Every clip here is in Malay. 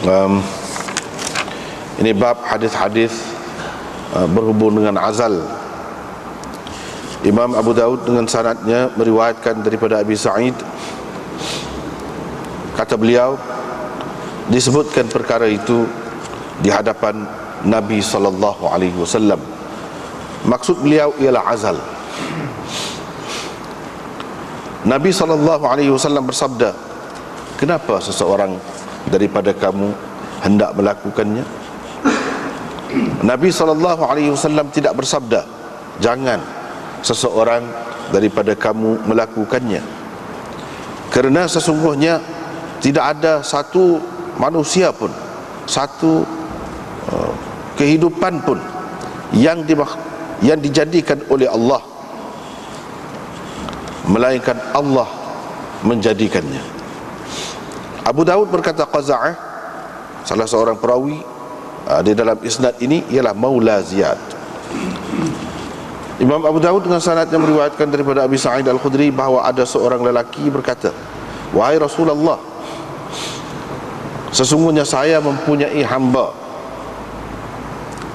um, Ini bab hadis-hadis berhubung dengan azal. Imam Abu Daud dengan sanadnya meriwayatkan daripada Abi Sa'id, kata beliau, disebutkan perkara itu di hadapan Nabi SAW. Maksud beliau ialah azal. Nabi SAW bersabda, kenapa seseorang daripada kamu hendak melakukannya? Nabi SAW tidak bersabda, jangan seseorang daripada kamu melakukannya, kerana sesungguhnya tidak ada satu manusia pun, satu kehidupan pun yang dijadikan oleh Allah melainkan Allah menjadikannya. Abu Daud berkata Qaza'ah, salah seorang perawi di dalam isnad ini ialah Maula Ziyad. Imam Abu Daud dengan sanad yang meriwayatkan daripada Abi Sa'id Al-Khudri bahawa ada seorang lelaki berkata, wahai Rasulullah, sesungguhnya saya mempunyai hamba,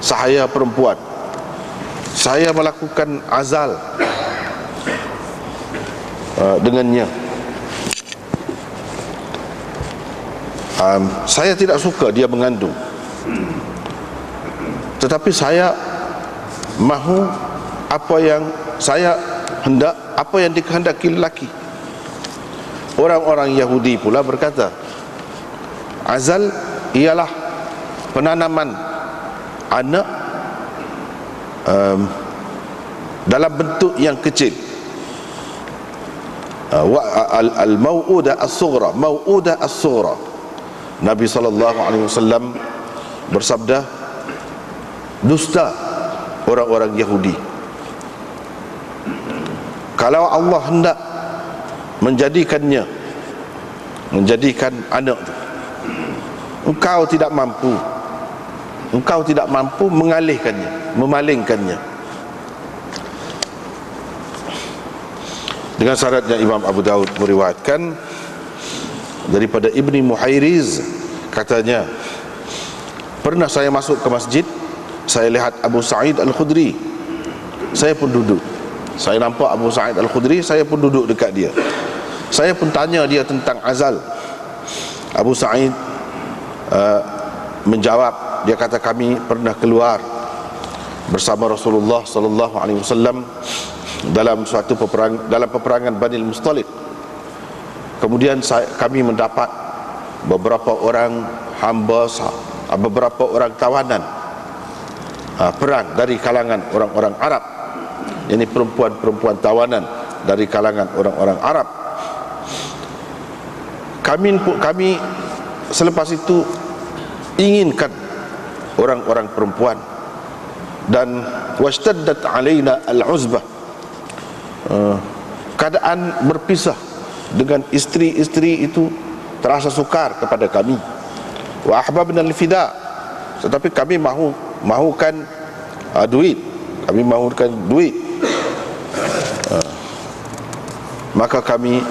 saya perempuan, saya melakukan azal dengannya. Saya tidak suka dia mengandung, tetapi saya mahu apa yang saya hendak, apa yang dikehendaki lelaki. Orang-orang Yahudi pula berkata, azal ialah penanaman anak dalam bentuk yang kecil. Al-mau'udah as-sughra, mau'udah as-sughra. Nabi SAW bersabda, dusta orang-orang Yahudi. Kalau Allah hendak menjadikan anak itu, engkau tidak mampu mengalihkannya, memalingkannya. Dengan syaratnya Imam Abu Daud meriwayatkan daripada Ibni Muhairiz, katanya, pernah saya masuk ke masjid, saya lihat Abu Sa'id Al-Khudri, saya pun duduk. Saya nampak Abu Sa'id Al-Khudri, saya pun duduk dekat dia. Saya pun tanya dia tentang azal. Abu Sa'id menjawab, dia kata, kami pernah keluar bersama Rasulullah SAW dalam suatu peperangan Bani Mustaliq. Kemudian kami mendapat beberapa orang hamba, beberapa orang tawanan perang dari kalangan orang-orang Arab. Ini perempuan-perempuan tawanan dari kalangan orang-orang Arab. Kami selepas itu inginkan orang-orang perempuan, dan washtaddat alaina al-uzbah, keadaan berpisah dengan isteri-isteri itu terasa sukar kepada kami. Wa ahbabna al-fida, tetapi kami mahukan duit, kami mahukan duit. Maka kami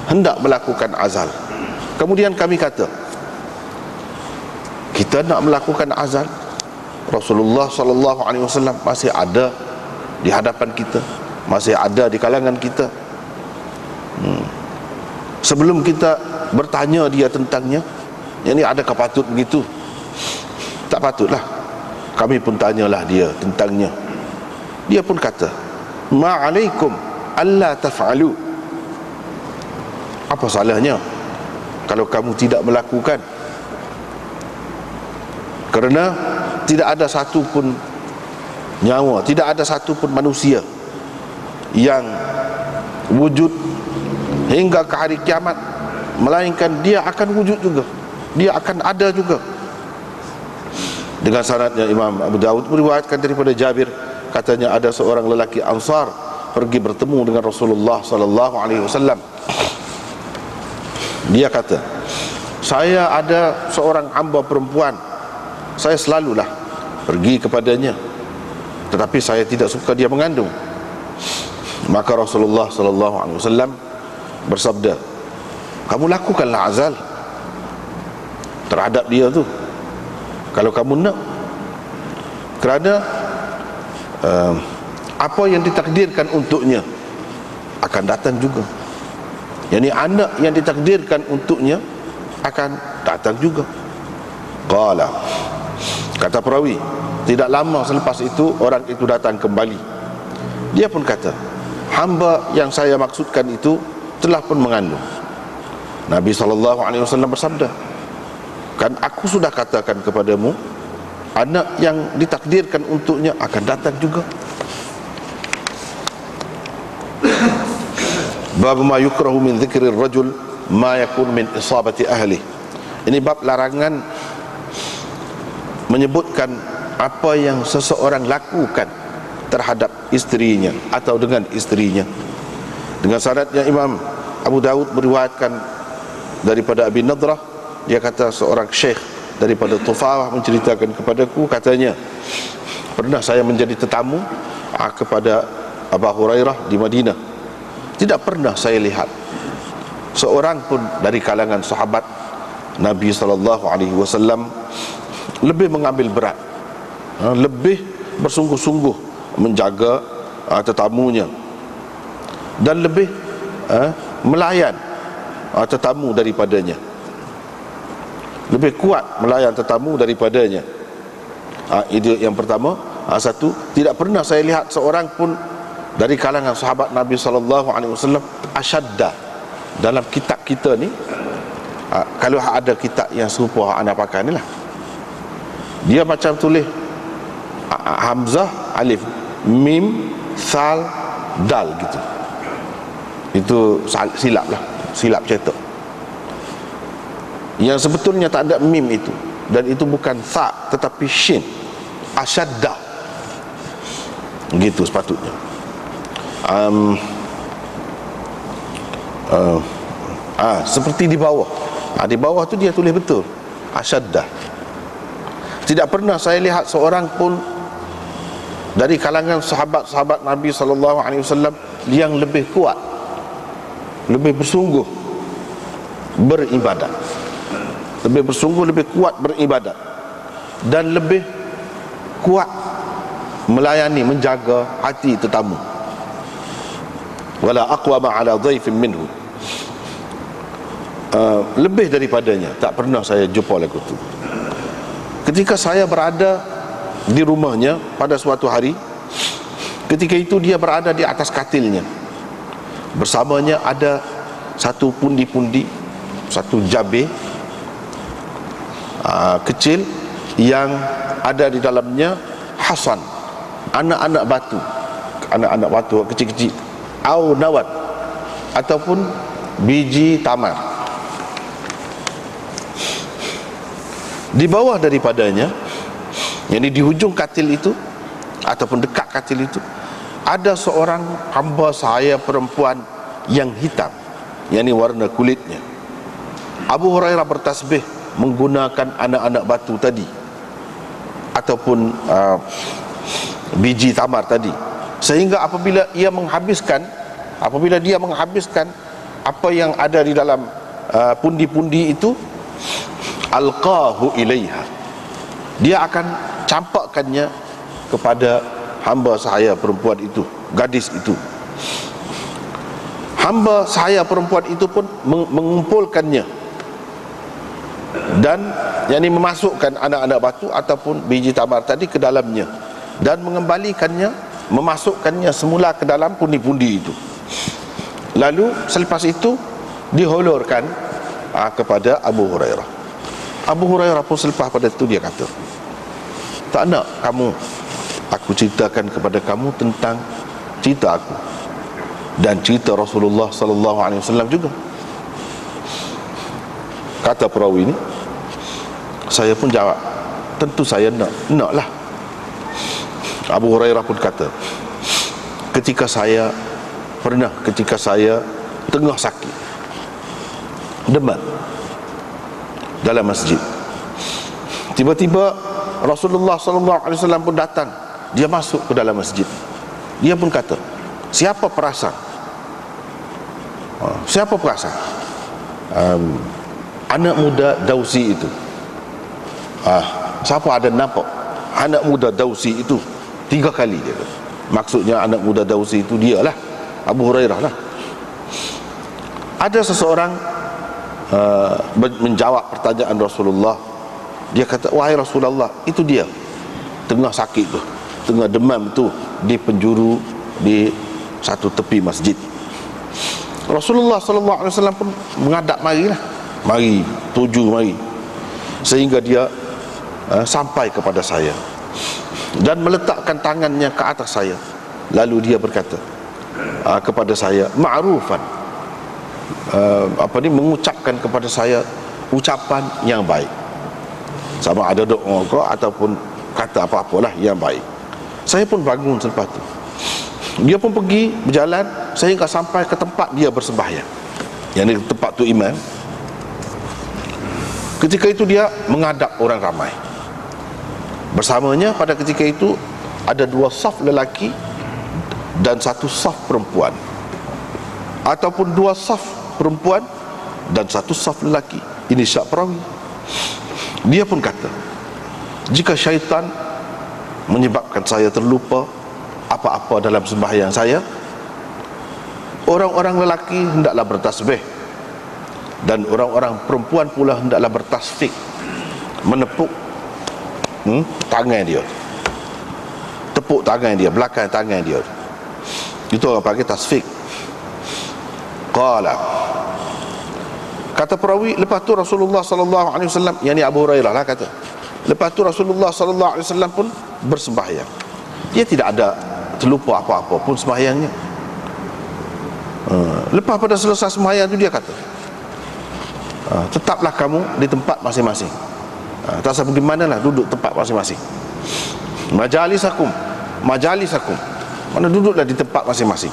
hendak melakukan azal. Kemudian kami kata, kita nak melakukan azal, Rasulullah SAW masih ada di hadapan kita, masih ada di kalangan kita. Sebelum kita bertanya dia tentangnya, ini adakah patut begitu? Tak patutlah. Kami pun tanyalah dia tentangnya. Dia pun kata, ma'alaikum alla taf'alu. Apa salahnya kalau kamu tidak melakukan? Kerana tidak ada satu pun nyawa, tidak ada satu pun manusia yang wujud hingga ke hari kiamat, melainkan dia akan wujud juga, dia akan ada juga. Dengan sanadnya Imam Abu Daud meriwayatkan daripada Jabir, katanya ada seorang lelaki Ansar pergi bertemu dengan Rasulullah SAW. Dia kata, saya ada seorang hamba perempuan, saya selalulah pergi kepadanya, tetapi saya tidak suka dia mengandung. Maka Rasulullah SAW bersabda, kamu lakukanlah azal. terhadap dia tu, kalau kamu nak. Kerana apa yang ditakdirkan untuknya akan datang juga. Yani anak yang ditakdirkan untuknya akan datang juga. Qala, kata perawi, tidak lama selepas itu orang itu datang kembali. Dia pun kata, hamba yang saya maksudkan itu telah pun mengandung. Nabi SAW bersabda, kan aku sudah katakan kepadamu, anak yang ditakdirkan untuknya akan datang juga. Bab ma yukrahu min dzikrir rajul ma yakun min isabati ahli. Ini bab larangan menyebutkan apa yang seseorang lakukan terhadap isterinya atau dengan isterinya. Dengan sanadnya Imam Abu Dawud meriwayatkan daripada Abi Nadrah, dia kata seorang syekh daripada Tufawah menceritakan kepadaku, katanya, pernah saya menjadi tetamu kepada Abu Hurairah di Madinah. Tidak pernah saya lihat seorang pun dari kalangan sahabat Nabi SAW lebih mengambil berat, lebih bersungguh-sungguh menjaga tetamunya, dan lebih melayan tetamu daripadanya, lebih kuat melayan tetamu daripadanya. Itu yang pertama. Satu, tidak pernah saya lihat seorang pun dari kalangan sahabat Nabi SAW asyadda. Dalam kitab kita ni, kalau ada kitab yang serupa anda pakai ni lah, dia macam tulis Hamzah, alif, mim, sal, dal gitu. Itu silap lah, silap cetak. Yang sebetulnya tak ada mim itu, dan itu bukan sa tetapi shin, asyadda, gitu sepatutnya. Seperti di bawah, di bawah tu dia tulis betul asyadda. Tidak pernah saya lihat seorang pun dari kalangan sahabat-sahabat Nabi SAW yang lebih kuat, lebih bersungguh beribadat, lebih bersungguh, lebih kuat beribadat, dan lebih kuat melayani, menjaga hati tetamu. Wala aqwama ala dhaifin minhu. Lebih daripadanya tak pernah saya jumpa lagu tu. Ketika saya berada di rumahnya pada suatu hari, ketika itu dia berada di atas katilnya, bersamanya ada satu pundi-pundi, satu jabir kecil yang ada di dalamnya hasan, anak-anak batu kecil-kecil, au nawat, ataupun biji tamar. Di bawah daripadanya, yakni di hujung katil itu ataupun dekat katil itu, ada seorang hamba saya perempuan yang hitam, yakni warna kulitnya. Abu Hurairah bertasbih menggunakan anak-anak batu tadi ataupun biji tamar tadi, sehingga apabila dia menghabiskan apa yang ada di dalam pundi-pundi itu, alqahu ilaiha, dia akan campakkannya kepada hamba saya perempuan itu, gadis itu. Hamba saya perempuan itu pun mengumpulkannya dan yakni memasukkan anak-anak batu ataupun biji tamar tadi ke dalamnya, dan mengembalikannya, memasukkannya semula ke dalam pundi-pundi itu. Lalu selepas itu dihulurkan kepada Abu Hurairah. Abu Hurairah pun selepas pada itu dia kata, tak nak kamu aku ceritakan kepada kamu tentang cerita aku dan cerita Rasulullah SAW juga. Kata perawi ini, saya pun jawab, tentu saya naklah. Abu Hurairah pun kata, ketika saya tengah sakit, demam dalam masjid, tiba-tiba Rasulullah SAW pun datang. Dia masuk ke dalam masjid. Dia pun kata, siapa perasan? Siapa perasan? Anak muda Dausi itu, Siapa ada nampak anak muda Dausi itu 3 kali dia kata. Maksudnya anak muda Dausi itu dialah Abu Hurairah lah. Ada seseorang menjawab pertanyaan Rasulullah. Dia kata, wahai Rasulullah, itu dia tengah sakit tu, tengah demam tu, di penjuru di satu tepi masjid. Rasulullah SAW pun menghadap, marilah, mari, tuju, mari, sehingga dia sampai kepada saya dan meletakkan tangannya ke atas saya. Lalu dia berkata kepada saya, ma'rufan, mengucapkan kepada saya ucapan yang baik, sama ada doa ke ataupun kata apa-apalah yang baik. Saya pun bangun selepas tu. Dia pun pergi berjalan sehingga sampai ke tempat dia bersembahyang, yang di tempat tu imam. Ketika itu dia menghadap orang ramai. Bersamanya pada ketika itu ada 2 saf lelaki dan 1 saf perempuan, ataupun 2 saf perempuan dan 1 saf lelaki. Ini syak perawi. Dia pun kata, jika syaitan menyebabkan saya terlupa apa-apa dalam sembahyang saya, orang-orang lelaki hendaklah bertasbih dan orang-orang perempuan pula hendaklah bertasfik, menepuk tangan dia, tepuk tangan dia, belakang tangan dia. Itu orang panggil tasfik. Qala, kata perawi, lepas tu Rasulullah SAW, yang ni Abu Hurairah lah kata, lepas tu Rasulullah SAW pun bersembahyang. Dia tidak ada terlupa apa-apa pun sembahyangnya. Lepas pada selesai sembahyang tu dia kata, tetaplah kamu di tempat masing-masing. Tak usah pergi mana lah, duduk tempat masing-masing. Majalisakum, mana duduklah di tempat masing-masing.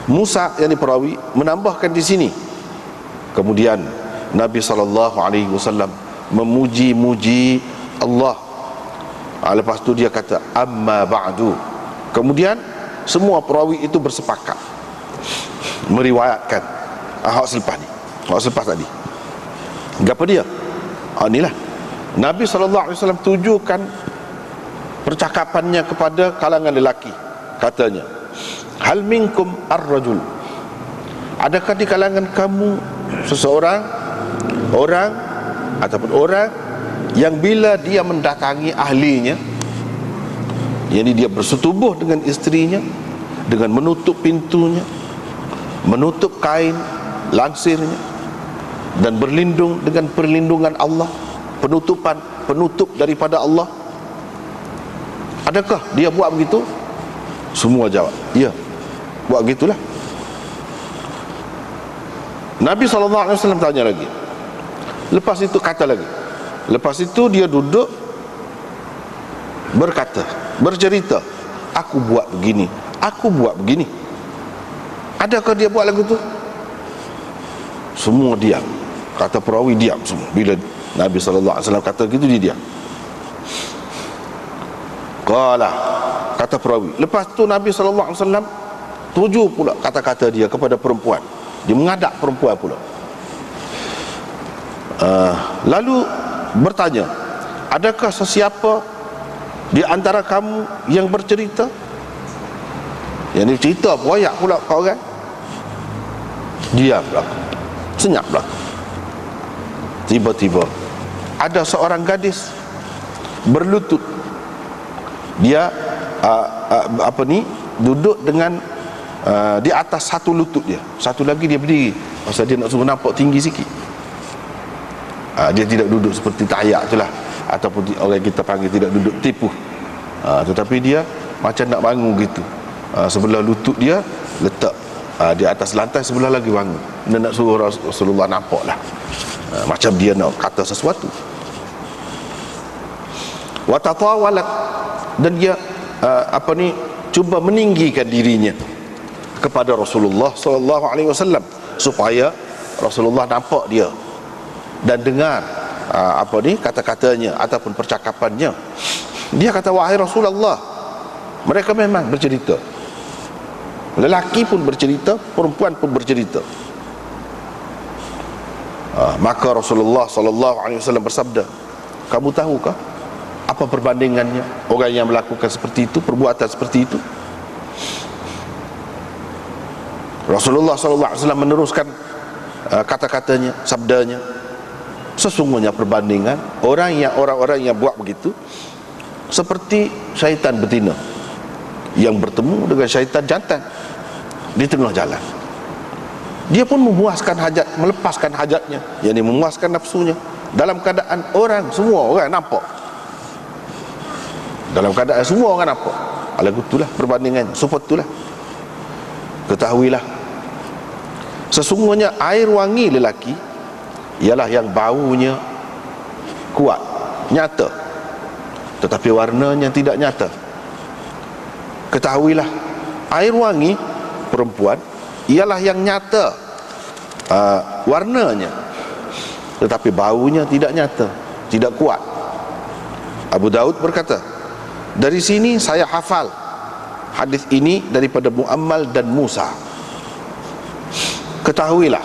Musa, yang perawi, menambahkan di sini, kemudian Nabi SAW memuji-muji Allah. Lepas tu dia kata, amma ba'du. Kemudian semua perawi itu bersepakat meriwayatkan hak selepas ni, hak selepas tadi. Apa dia? Inilah Nabi SAW tujukan percakapannya kepada kalangan lelaki. Katanya, hal minkum ar-rajul, adakah di kalangan kamu seseorang, orang ataupun orang yang bila dia mendatangi ahlinya, yakni dia bersetubuh dengan isterinya dengan menutup pintunya, menutup kain lansirnya, dan berlindung dengan perlindungan Allah, penutup daripada Allah, adakah dia buat begitu? Semua jawab, ya, buat gitulah. Nabi SAW tanya lagi. Lepas itu kata lagi, lepas itu dia duduk berkata, bercerita, aku buat begini, aku buat begini. Adakah dia buat lagu tu? Semua diam. Kata perawi, diam semua. Bila Nabi SAW kata gitu, dia diam. Qala, kata perawi, lepas tu Nabi SAW tuju pula kata-kata dia kepada perempuan. Dia menghadap perempuan pula. Lalu bertanya, adakah sesiapa di antara kamu yang bercerita? Yang ni cerita royak pula ke orang. Diam belaka, senyap belaka. Tiba-tiba ada seorang gadis berlutut. Dia duduk dengan di atas satu lutut dia, satu lagi dia berdiri, pasal dia nak suruh nampak tinggi sikit. Dia tidak duduk seperti tayak itulah, ataupun orang kita panggil tidak duduk tipu, tetapi dia macam nak bangun gitu. Sebelah lutut dia letak di atas lantai, sebelah lagi bangun. Dia nak suruh Rasulullah nampak lah, macam dia nak kata sesuatu. Wa tatawalat, dan dia cuba meninggikan dirinya kepada Rasulullah SAW, supaya Rasulullah nampak dia dan dengar kata-katanya ataupun percakapannya. Dia kata, wahai Rasulullah, mereka memang bercerita, lelaki pun bercerita, perempuan pun bercerita. Maka Rasulullah SAW bersabda, Kamu tahukah apa perbandingannya orang yang melakukan seperti itu, perbuatan seperti itu? Rasulullah SAW meneruskan kata-katanya, sabdanya, sesungguhnya perbandingan orang-orang yang buat begitu seperti syaitan betina yang bertemu dengan syaitan jantan di tengah jalan. Dia pun memuaskan hajat, melepaskan hajatnya, yakni memuaskan nafsunya, dalam keadaan semua orang nampak. Dalam keadaan semua orang nampak. Lagu itulah perbandingannya, support itulah. Ketahuilah, sesungguhnya air wangi lelaki ialah yang baunya kuat, nyata, tetapi warnanya tidak nyata. Ketahuilah, air wangi perempuan ialah yang nyata, warnanya, tetapi baunya tidak nyata, tidak kuat. Abu Daud berkata, dari sini saya hafal hadis ini daripada Muammal dan Musa. Ketahuilah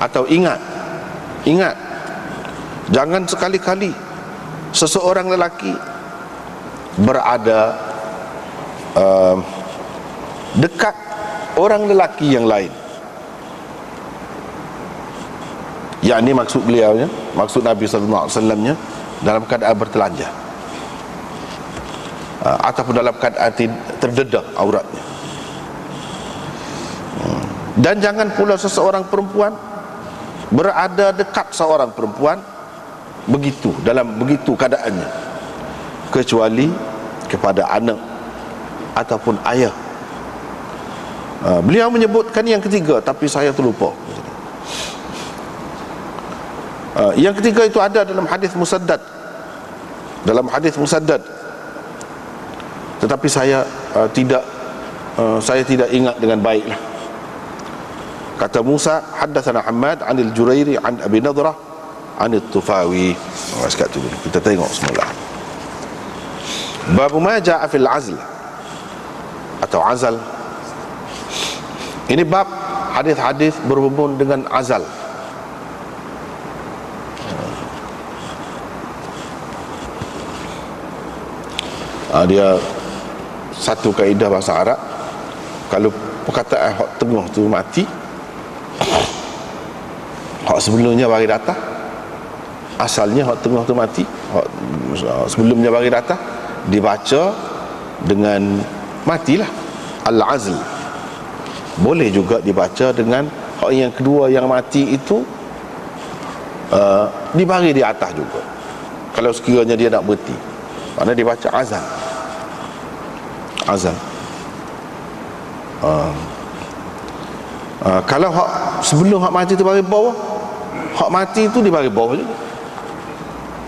atau ingat, jangan sekali-kali seseorang lelaki berada dekat orang lelaki yang lain. Yakni maksud beliaunya, maksud Nabi SAW dalam keadaan bertelanjang, ataupun dalam keadaan terdedah auratnya. Dan jangan pula seseorang perempuan berada dekat seorang perempuan begitu, dalam begitu keadaannya, kecuali kepada anak ataupun ayah. Beliau menyebutkan yang ketiga, tapi saya terlupa. Yang ketiga itu ada dalam hadis Musaddad, tetapi saya tidak ingat dengan baiklah. Kata Musa, haddatsana Hammad 'anil Jurairi 'an Abi Nadrah 'anil Tufawi. Sekat tu kita tengok semula. Bab ma jaa fil azl atau azal. Ini bab hadis-hadis berhubung dengan azal. Dia satu kaedah bahasa Arab, kalau perkataan hak tengah tu mati, hak sebelumnya bagi datang. Asalnya hak tengah tu mati, hak sebelumnya bagi datang, dibaca dengan matilah, al-azl. Boleh juga dibaca dengan hak yang kedua yang mati itu dibagi di atas juga, kalau sekiranya dia nak berhenti, maknanya dibaca azal. Kalau hak sebelum hak mati tu bagi bawah, hak mati tu dibagi bawah juga,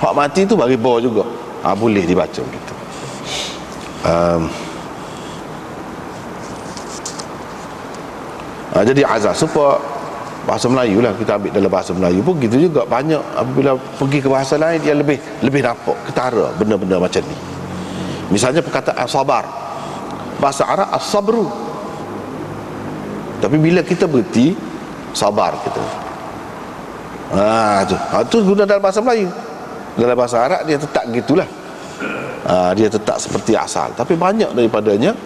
hak mati tu bagi bawah juga, boleh dibaca begitu. Jadi azal supaya bahasa Melayu lah, kita ambil dalam bahasa Melayu pun gitu juga. Banyak apabila pergi ke bahasa lain, dia lebih nampak ketara benda-benda macam ni. Misalnya perkataan sabar, bahasa Arab as-sabru, tapi bila kita berhenti, sabar kita. Itu guna dalam bahasa Melayu. Dalam bahasa Arab dia tetap gitulah, dia tetap seperti asal. Tapi banyak daripadanya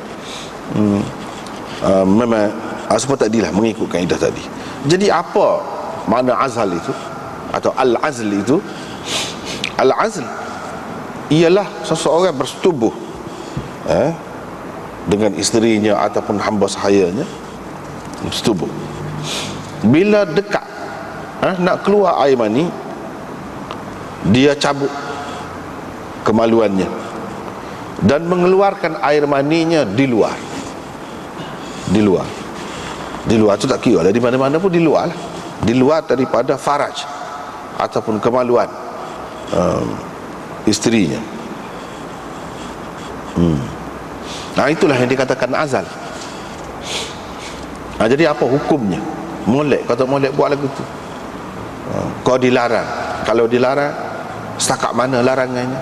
memang seperti tadilah, mengikut kaedah tadi. Jadi apa makna azal itu atau al-azl itu? Al-azl ialah seseorang bersetubuh dengan isterinya ataupun hamba sahayanya, bersetubuh. Bila dekat nak keluar air mani, dia cabut kemaluannya dan mengeluarkan air maninya di luar tu tak kira lah, di mana-mana pun di luar lah, di luar daripada faraj ataupun kemaluan isterinya. Itulah yang dikatakan azal. Jadi apa hukumnya? Molek, kata molek buat lagu tu. Kau dilarang. Kalau dilarang, setakat mana larangannya?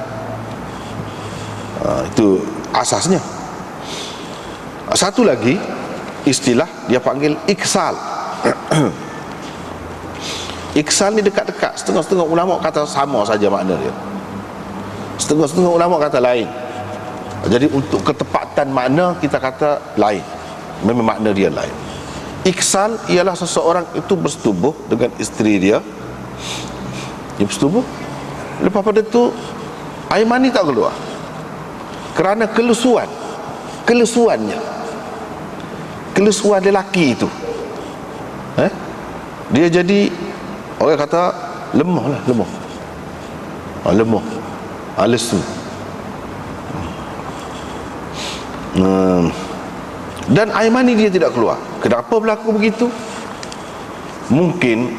Itu asasnya. Satu lagi istilah dia panggil iksal. Iksal ni dekat-dekat, setengah-setengah ulama kata sama saja makna dia. Setengah-setengah ulama kata lain. Jadi untuk ketepatan makna kita kata lain, memang makna dia lain. Iksal ialah seseorang itu bersetubuh dengan isteri dia. Dia bersetubuh, lepas pada tu air mani tak keluar kerana kelesuannya, kelesuan lelaki itu, dia jadi, orang kata lemah lah, lemah, lesu. Dan air mani dia tidak keluar. Kenapa berlaku begitu? Mungkin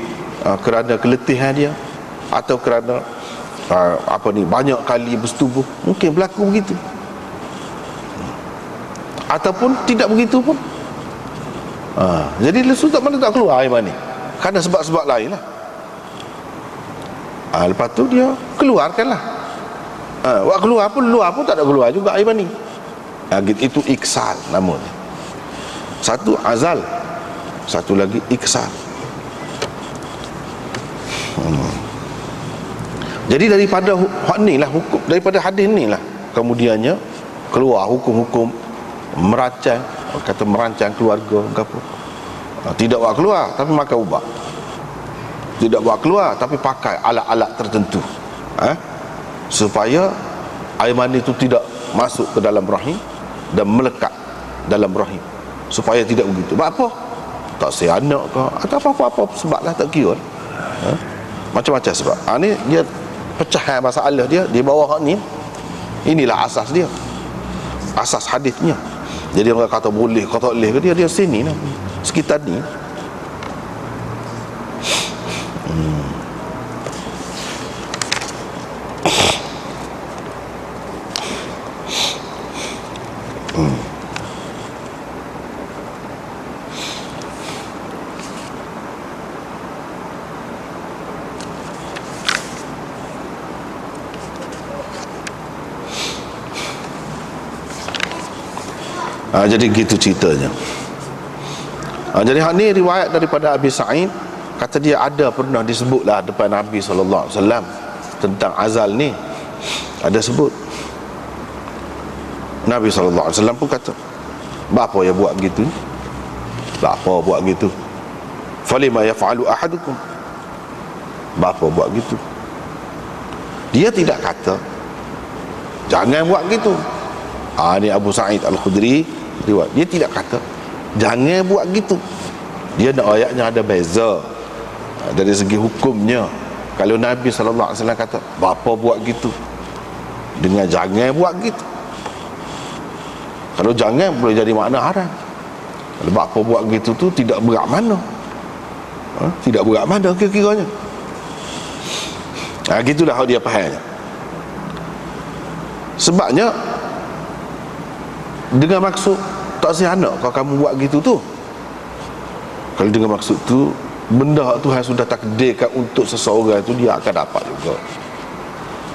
kerana keletihan dia, atau kerana banyak kali bersetubuh, mungkin berlaku begitu. Ataupun tidak begitu pun. Jadi lesu tak mana tak keluar air mani, kerana sebab-sebab lain lah. Lepas tu dia keluarkanlah. Buat keluar pun tak ada keluar juga air mani. Itu iksal namanya. Satu azal, satu lagi iksal. Jadi daripada ni lah hukum, daripada hadis ni lah kemudiannya keluar hukum-hukum merancang keluarga ke apa. Tidak buat keluar tapi makan ubat. Tidak buat keluar tapi pakai alat-alat tertentu, supaya air mani itu tidak masuk ke dalam rahim dan melekat dalam rahim, supaya tidak begitu. Sebab apa? Tak say anak ke atau apa-apa sebab lah, tak kira. Macam-macam sebab. Ni dia pecahan masalah dia di bawah ni. Inilah asas dia, asas hadisnya. Jadi orang kata boleh, kata boleh ke, dia sini lah, sekitar ni. Jadi gitu ceritanya. Jadi hak ni riwayat daripada Abi Sa'id, kata dia ada pernah disebutlah depan Nabi SAW tentang azal ni, ada sebut. Nabi SAW pun kata, bapa yang buat begitu? Bapa buat gitu? Falima yaf'alu ahadukum? Bapa buat gitu? Dia tidak kata jangan buat gitu. Ni Abu Sa'id Al-Khudri riwayat. Dia tidak kata jangan buat gitu. Dia nak ayatnya ada beza dari segi hukumnya. Kalau Nabi SAW kata bapa buat gitu dengan jangan buat gitu, kalau jangan boleh jadi makna haram. Kalau bapa buat gitu tu tidak berat mana, tidak berat mana kira-kiranya. Gitulah how dia fahamnya. Sebabnya dengan maksud tak si anak kalau kamu buat gitu tu, kalau dengan maksud tu benda Tuhan sudah takdirkan untuk seseorang tu, dia akan dapat juga.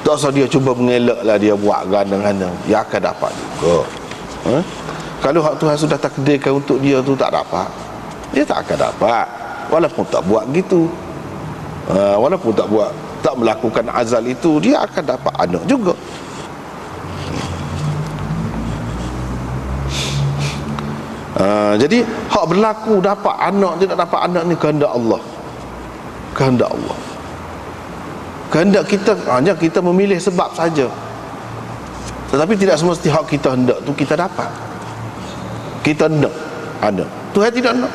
Tak usah dia cuba mengelaklah dia buat gandang-gandang, dia akan dapat juga. Kalau hak Tuhan sudah takdirkan untuk dia tu tak dapat, dia tak akan dapat, walaupun tak buat gitu. Walaupun tak melakukan azal itu, dia akan dapat anak juga. Jadi hak berlaku dapat anak tidak dapat anak ni kehendak Allah. Kehendak Allah. Kehendak kita hanya kita memilih sebab saja. Tetapi tidak semesti hak kita hendak tu kita dapat. Kita nak anak, Tuhan tidak nak.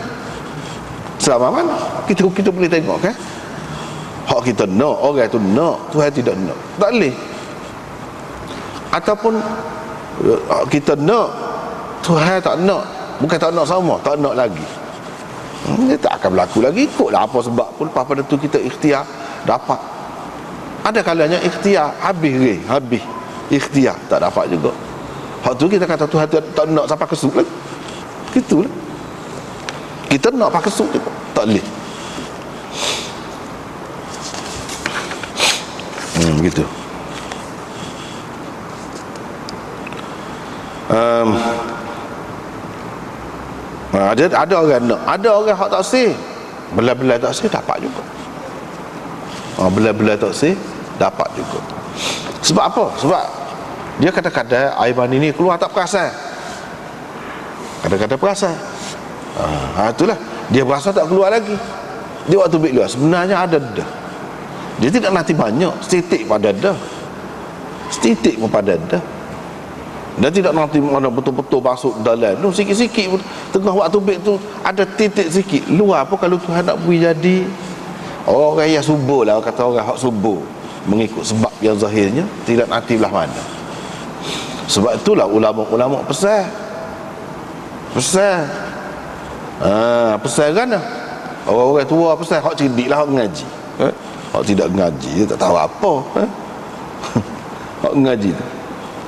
Selama mana kita boleh tengok kan? Hak kita nak, orang tu nak, Tuhan tidak nak. Tak boleh. Ataupun kita nak, Tuhan tak nak. Bukan tak nak sama, tak nak lagi. Dia tak akan berlaku lagi. Ikutlah apa sebab pun, lepas pada tu kita ikhtiar dapat. Ada kalanya ikhtiar habis ikhtiar tak dapat juga. Hak tu kita kata Tuhan tak nak sampai kesuk lagi. Gitulah. Kita nak pakai kesuk juga, tak boleh. Gitu. Ada orang nak, ada orang hak tak sih, belai-belai tak sih dapat juga. Belai-belai tak sih dapat juga. Sebab apa? Sebab dia kadang-kadang air mani ni keluar tak perasan, kadang-kadang perasan. Itulah dia berasa tak keluar lagi. Dia waktu ambil keluar sebenarnya ada dah. Dia tidak nanti banyak, setitik pada dah, setitik pun pada dah. Dan tidak nanti mana betul-betul masuk dalam tu, sikit-sikit tengah waktu ambil tu ada titik sikit luar pun. Kalau Tuhan nak beri jadi orang yang subur lah, kata orang hak subur mengikut sebab yang zahirnya, tidak nanti belah mana. Sebab itulah ulama-ulama pesan pesan kan orang-orang tua pesan, hak cerdik lah hak ngaji, hak tidak ngaji dia tak tahu apa. Hak ngaji tu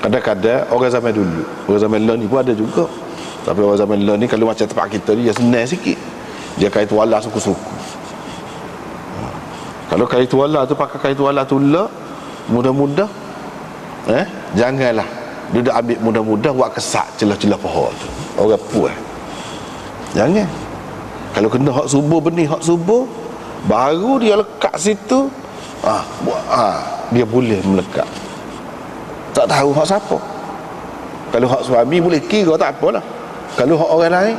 kadang-kadang orang zaman dulu, orang zaman lain ni pun ada juga. Tapi orang zaman lain ni kalau macam tempat kita ni, dia senang sikit, dia kait wala suku-suku. Kalau kait wala tu pakai kait wala tu lah, mudah-mudah janganlah dia dah ambil mudah-mudah buat kesak celah-celah pohon tu, orang puas. Jangan. Kalau kena hak subur, benih hak subur, baru dia lekat situ, dia boleh melekat. Tak tahu hak siapa. Kalau hak suami boleh kira tak apalah. Kalau hak orang lain,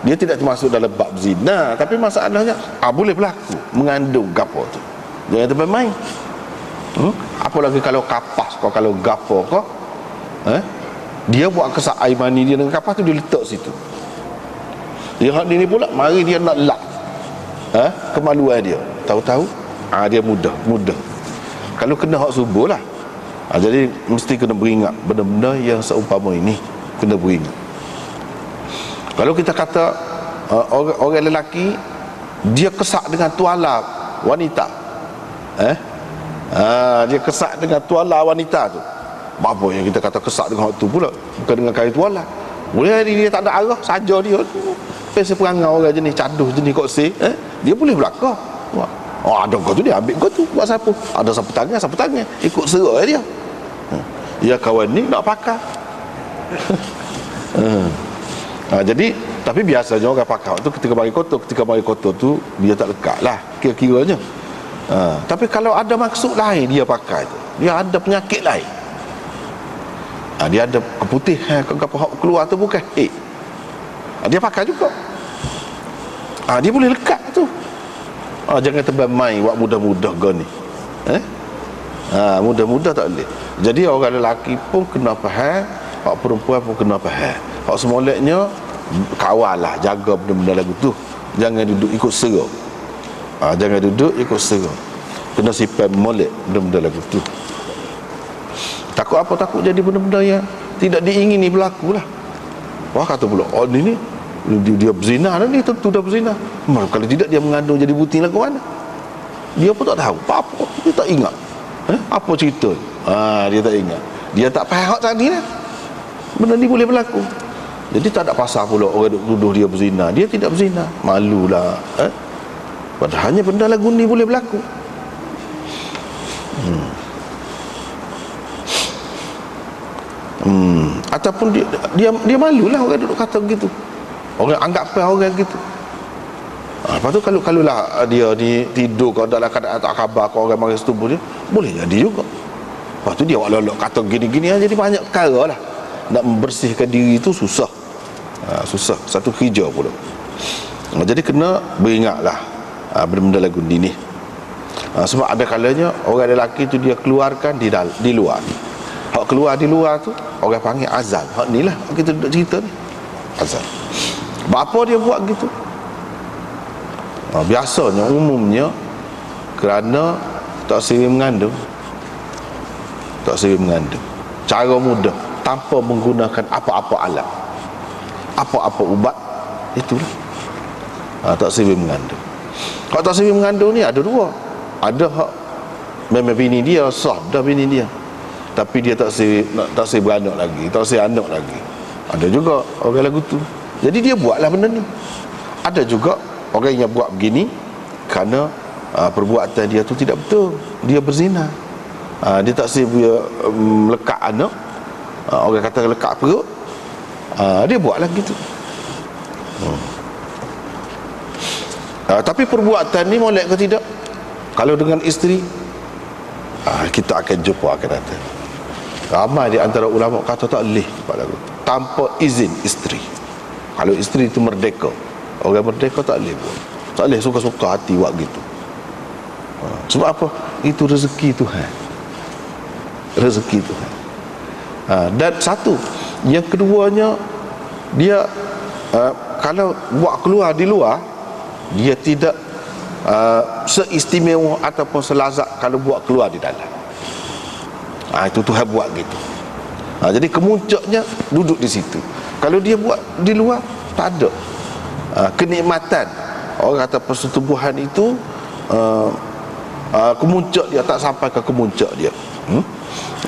dia tidak termasuk dalam bab zina, tapi masalahnya boleh berlaku mengandung gapo tu. Jangan termain. Apalagi kalau kapas kau, kalau gapo kau, dia buat kesak air mani dia dengan kapas tu, dia letak situ. Dia hak ni pula mari dia nak lap kemaluan dia. Tahu-tahu dia mudah. Kalau kena hak subur lah. Jadi mesti kena beringat benda-benda yang seumpama ini, kena beringat. Kalau kita kata orang lelaki dia kesak dengan tuala wanita, dia kesak dengan tuala wanita tu, apa yang kita kata kesak dengan hak tu pula, bukan dengan kain tuala. Boleh dia tak ada arah saja dia biasa perangai orang jenis caduh, jenis koksi, dia boleh belakang. Ada kau tu, dia ambil kau tu buat sapu, ada sapu tangan ikut serak dia. Ya kawan ni nak pakai. Jadi tapi biasanya orang pakai tu ketika mari kotor tu dia tak lekat lah kira-kiranya. Tapi kalau ada maksud lain dia pakai tu, dia ada penyakit lain, dia ada keputihan apa keluar tu bukan dia pakai juga, dia boleh lekat tu. Jangan tebal main buat mudah-mudah kau ni. Mudah-mudah tak boleh. Jadi orang lelaki pun kena faham, hak perempuan pun kena faham. Hak semoleknya kawal lah, jaga benda-benda lagu tu. Jangan duduk ikut serok. Jangan duduk ikut serok. Kena simpan molek benda-benda lagu tu. Takut apa? Takut jadi benda-benda yang tidak diingini berlaku lah. Wah kata pula, ni dia berzina dah ni, tentu dah berzina. Kalau tidak dia mengandung jadi buting lah ke mana? Dia pun tak tahu apa-apa, dia tak ingat apa cerita. Dia tak ingat, dia tak faham tadi lah. Benda ni boleh berlaku. Jadi tak ada pasal pula orang duduk dia berzina. Dia tidak berzina, malulah. Padahalnya benda lagu ni boleh berlaku. Ataupun dia malulah orang duduk kata begitu, orang anggap orang gitu. Lepas tu kalau lah dia ni tidur kalau dalam keadaan tak khabar kau orang mari setubuh dia, boleh jadi juga. Lepas tu dia walak-walak kata gini-gini, jadi banyak perkara lah. Nak membersihkan diri itu susah. Susah, satu kerja pula. Jadi kena beringatlah benda-benda lagu ni. Sebab ada kalanya orang lelaki tu dia keluarkan di luar. Hak keluar di luar tu orang panggil azal. Hak ni lah kita duduk cerita ni, azal. Bapa dia buat gitu. Biasanya umumnya kerana tak sering mengandung. Cara mudah tanpa menggunakan apa-apa alat, apa-apa ubat, itulah tak sering mengandung. Kalau tak sering mengandung ni ada dua. Ada hak memang bini dia sah dah bini dia, tapi dia tak sering beranak lagi, tak sering anak lagi. Ada juga orang lagu tu, jadi dia buatlah benda ni. Ada juga orang yang buat begini kerana perbuatan dia tu tidak betul, dia berzina. Dia tak sering melekat anak, orang kata lekat perut, dia buatlah gitu. Tapi perbuatan ni molek ke tidak? Kalau dengan isteri, kita akan jumpa akan datang. Ramai di antara ulama kata tak boleh buat lagu tanpa izin isteri. Kalau isteri itu merdeka, orang merdeka tak boleh buat. Tak boleh suka-suka hati buat gitu. Sebab apa? Itu rezeki Tuhan. Rezeki Tuhan. Dan satu, yang keduanya, dia kalau buat keluar di luar, dia tidak seistimewa ataupun selazat kalau buat keluar di dalam. Itu Tuhan buat gitu. Jadi kemuncaknya duduk di situ. Kalau dia buat di luar, tak ada kenikmatan. Orang kata persetubuhan itu kemuncak dia, tak sampai ke kemuncak dia.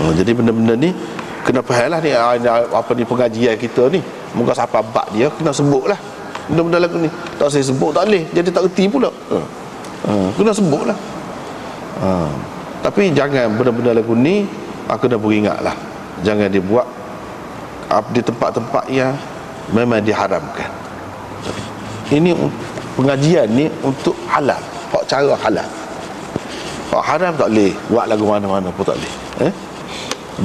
Jadi benda-benda ni kena faham lah ni, apa ni pengajian kita ni. Moga siapa bab dia kena sebut lah. Benda-benda lagu ni tak saya sebut tak boleh, jadi tak reti pula. Kena sebut lah. Tapi jangan benda-benda lagu ni kena beringat lah. Jangan dibuat di tempat-tempat yang memang diharamkan. Ini pengajian ni untuk halal, hak cara halal. Hak haram tak boleh buat lagu mana-mana pun tak boleh.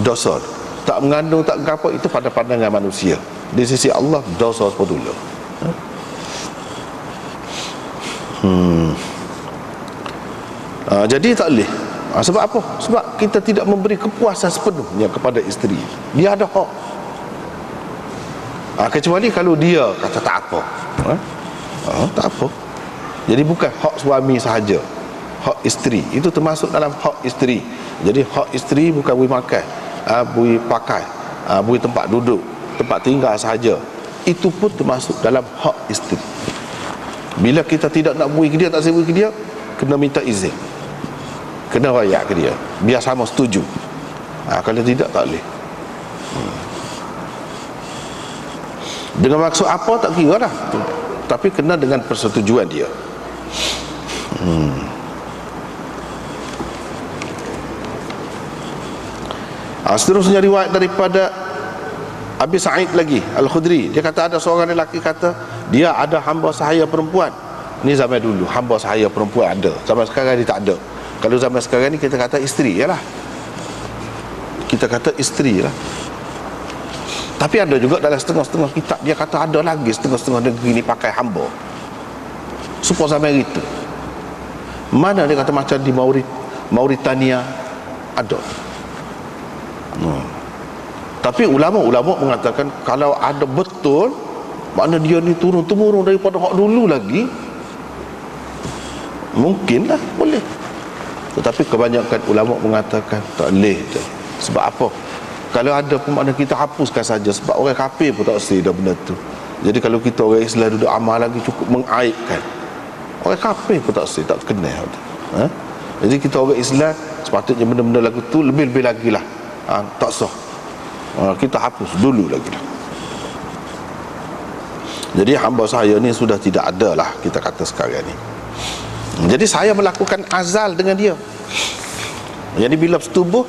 Dosa tak mengandung, tak apa, itu pada pandangan manusia. Di sisi Allah dosa sepatutnya. Jadi tak boleh. Sebab apa? Sebab kita tidak memberi kepuasan sepenuhnya kepada isteri. Dia ada hak. Kecuali kalau dia kata tak apa. Tak apa. Jadi bukan hak suami sahaja, hak isteri itu termasuk dalam hak isteri. Jadi hak isteri bukan boleh makan, boleh pakai, boleh tempat duduk, tempat tinggal sahaja. Itu pun termasuk dalam hak isteri. Bila kita tidak nak beri ke dia, tak saya beri ke dia, kena minta izin, kena rayak ke dia, biar sama setuju. Kalau tidak, tak boleh. Dengan maksud apa tak kira lah, tapi kena dengan persetujuan dia. Seterusnya riwayat daripada Abi Sa'id lagi Al-Khudri, dia kata ada seorang lelaki kata dia ada hamba sahaya perempuan. Ni zaman dulu hamba sahaya perempuan ada, zaman sekarang dia tak ada. Kalau zaman sekarang ni kita kata isteri lah, kita kata isteri lah. Tapi ada juga dalam setengah-setengah kitab dia kata ada lagi setengah-setengah negeri ni pakai hamba. Supaya zaman itu mana dia kata macam di Mauritania ada. Tapi ulama-ulama mengatakan kalau ada betul, makna dia ni turun-temurun daripada hak dulu lagi, mungkinlah boleh. Tetapi kebanyakan ulama mengatakan tak boleh. Sebab apa? Kalau ada pun makna kita hapuskan saja. Sebab orang kafir pun tak sedar benda tu. Jadi kalau kita orang Islam duduk amal lagi cukup mengaibkan, orang kafir pun tak sedar, tak kenal. Jadi kita orang Islam sepatutnya benda-benda lagu tu lebih-lebih lagi lah, tak sah. Kita hapus dulu lagi lah. Jadi hamba saya ni sudah tidak ada lah, kita kata sekarang ni. Jadi saya melakukan azal dengan dia. Jadi bila bersetubuh,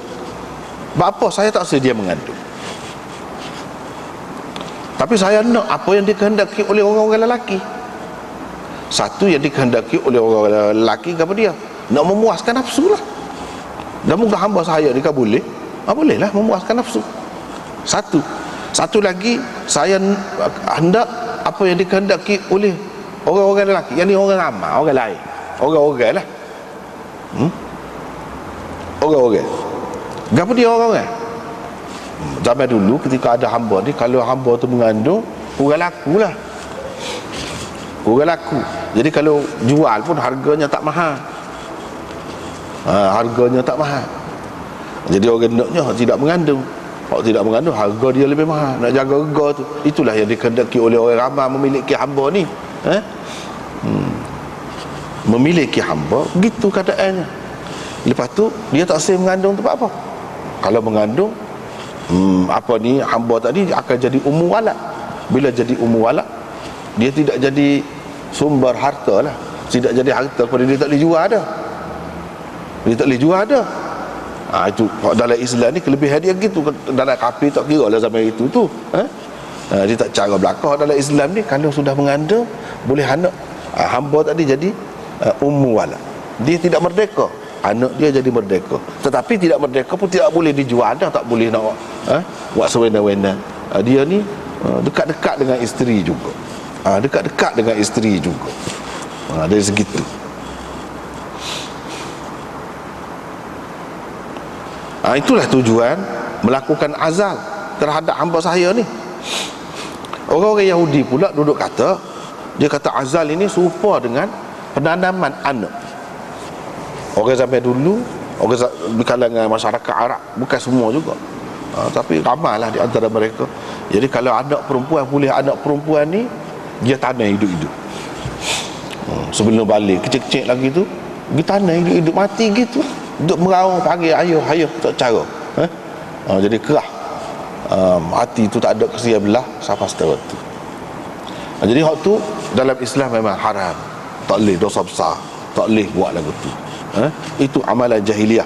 bapa saya tak sedia mengandung. Tapi saya nak apa yang dikehendaki oleh orang-orang lelaki. Satu yang dikehendaki oleh orang lelaki kepada dia, nak memuaskan nafsu lah. Dan muka hamba saya ni kan boleh, bolehlah memuaskan nafsu. Satu lagi, saya hendak apa yang dikehendaki oleh orang-orang lelaki. Yang ni orang ramai, orang lain, orang-orang lah. Orang-orang. Kenapa dia orang-orang? Zaman dulu ketika ada hamba ni, kalau hamba tu mengandung, orang laku lah. Orang laku. Jadi kalau jual pun harganya tak mahal. Harganya tak mahal. Jadi orang naknya tidak mengandung. Kalau tidak mengandung, harga dia lebih mahal. Nak jaga harga tu, itulah yang dikehendaki oleh orang ramai memiliki hamba ni. Memiliki hamba, begitu keadaannya. Lepas tu dia tak sah mengandung tu apa? Kalau mengandung, apa ni hamba tadi akan jadi ummu walad. Bila jadi ummu walad, dia tidak jadi sumber harta lah, tidak jadi harta kepada dia, tak boleh jual dah. Dia tak boleh jual dah. Itu dalam Islam ni kelebihan dia gitu. Dalam kafir tak kira lah zaman itu tu. Dia tak cara belakang. Dalam Islam ni kalau sudah mengandung, boleh anak hamba tadi jadi ummu walad. Dia tidak merdeka. anak dia jadi merdeka. Tetapi tidak merdeka pun tidak boleh dijual dah, tak boleh nak buat sewenang-wenang. Dia ni dekat-dekat dengan isteri juga. Dekat-dekat dengan isteri juga. Dari segitu. Itulah tujuan melakukan azal terhadap hamba saya ni. Orang-orang Yahudi pula duduk kata, dia kata azal ini serupa dengan penanaman anak. Orang zaman dulu, orang di kalangan masyarakat Arab, bukan semua juga, tapi ramailah di antara mereka. Jadi kalau anak perempuan, boleh anak perempuan ni dia tanam hidup-hidup. Sebelum balik kecil-kecil lagi tu, dia tanam hidup-hidup, mati gitu. Duduk meraung panggil ayah tak cara. Jadi kerah. Mati tu tak ada kesia belah sampai setara tu. Jadi hak tu dalam Islam memang haram. Tak boleh, dosa besar. Tak boleh buat lagu tu. Itu amalan jahiliah.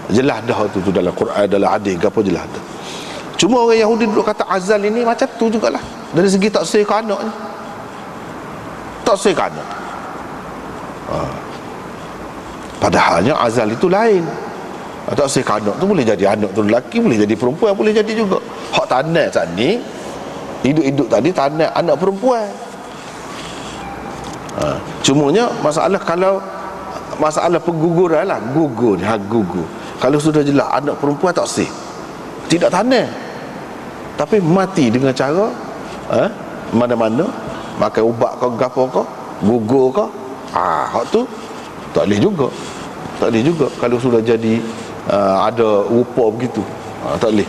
Jelas dah tu dalam Quran, dalam hadis apa jelas dah. Cuma orang Yahudi duduk kata azal ini macam tu jugalah. Dari segi tak sah ke anak ni. Tak sah ke anak. Padahalnya azal itu lain. Tak sah ke anak tu boleh jadi anak tu lelaki, boleh jadi perempuan, boleh jadi juga. Hak tanah saat ni, hidup-hidup tadi tanah anak perempuan. Cumanya masalah kalau masalah pengguguran lah, gugur. Kalau sudah jelas anak perempuan tak sah, tidak tanah, tapi mati dengan cara mana-mana, makan ubat kau, gapo kau, gugur kau, hak tu tak boleh juga. Tak boleh juga kalau sudah jadi ada rupa begitu. Tak boleh.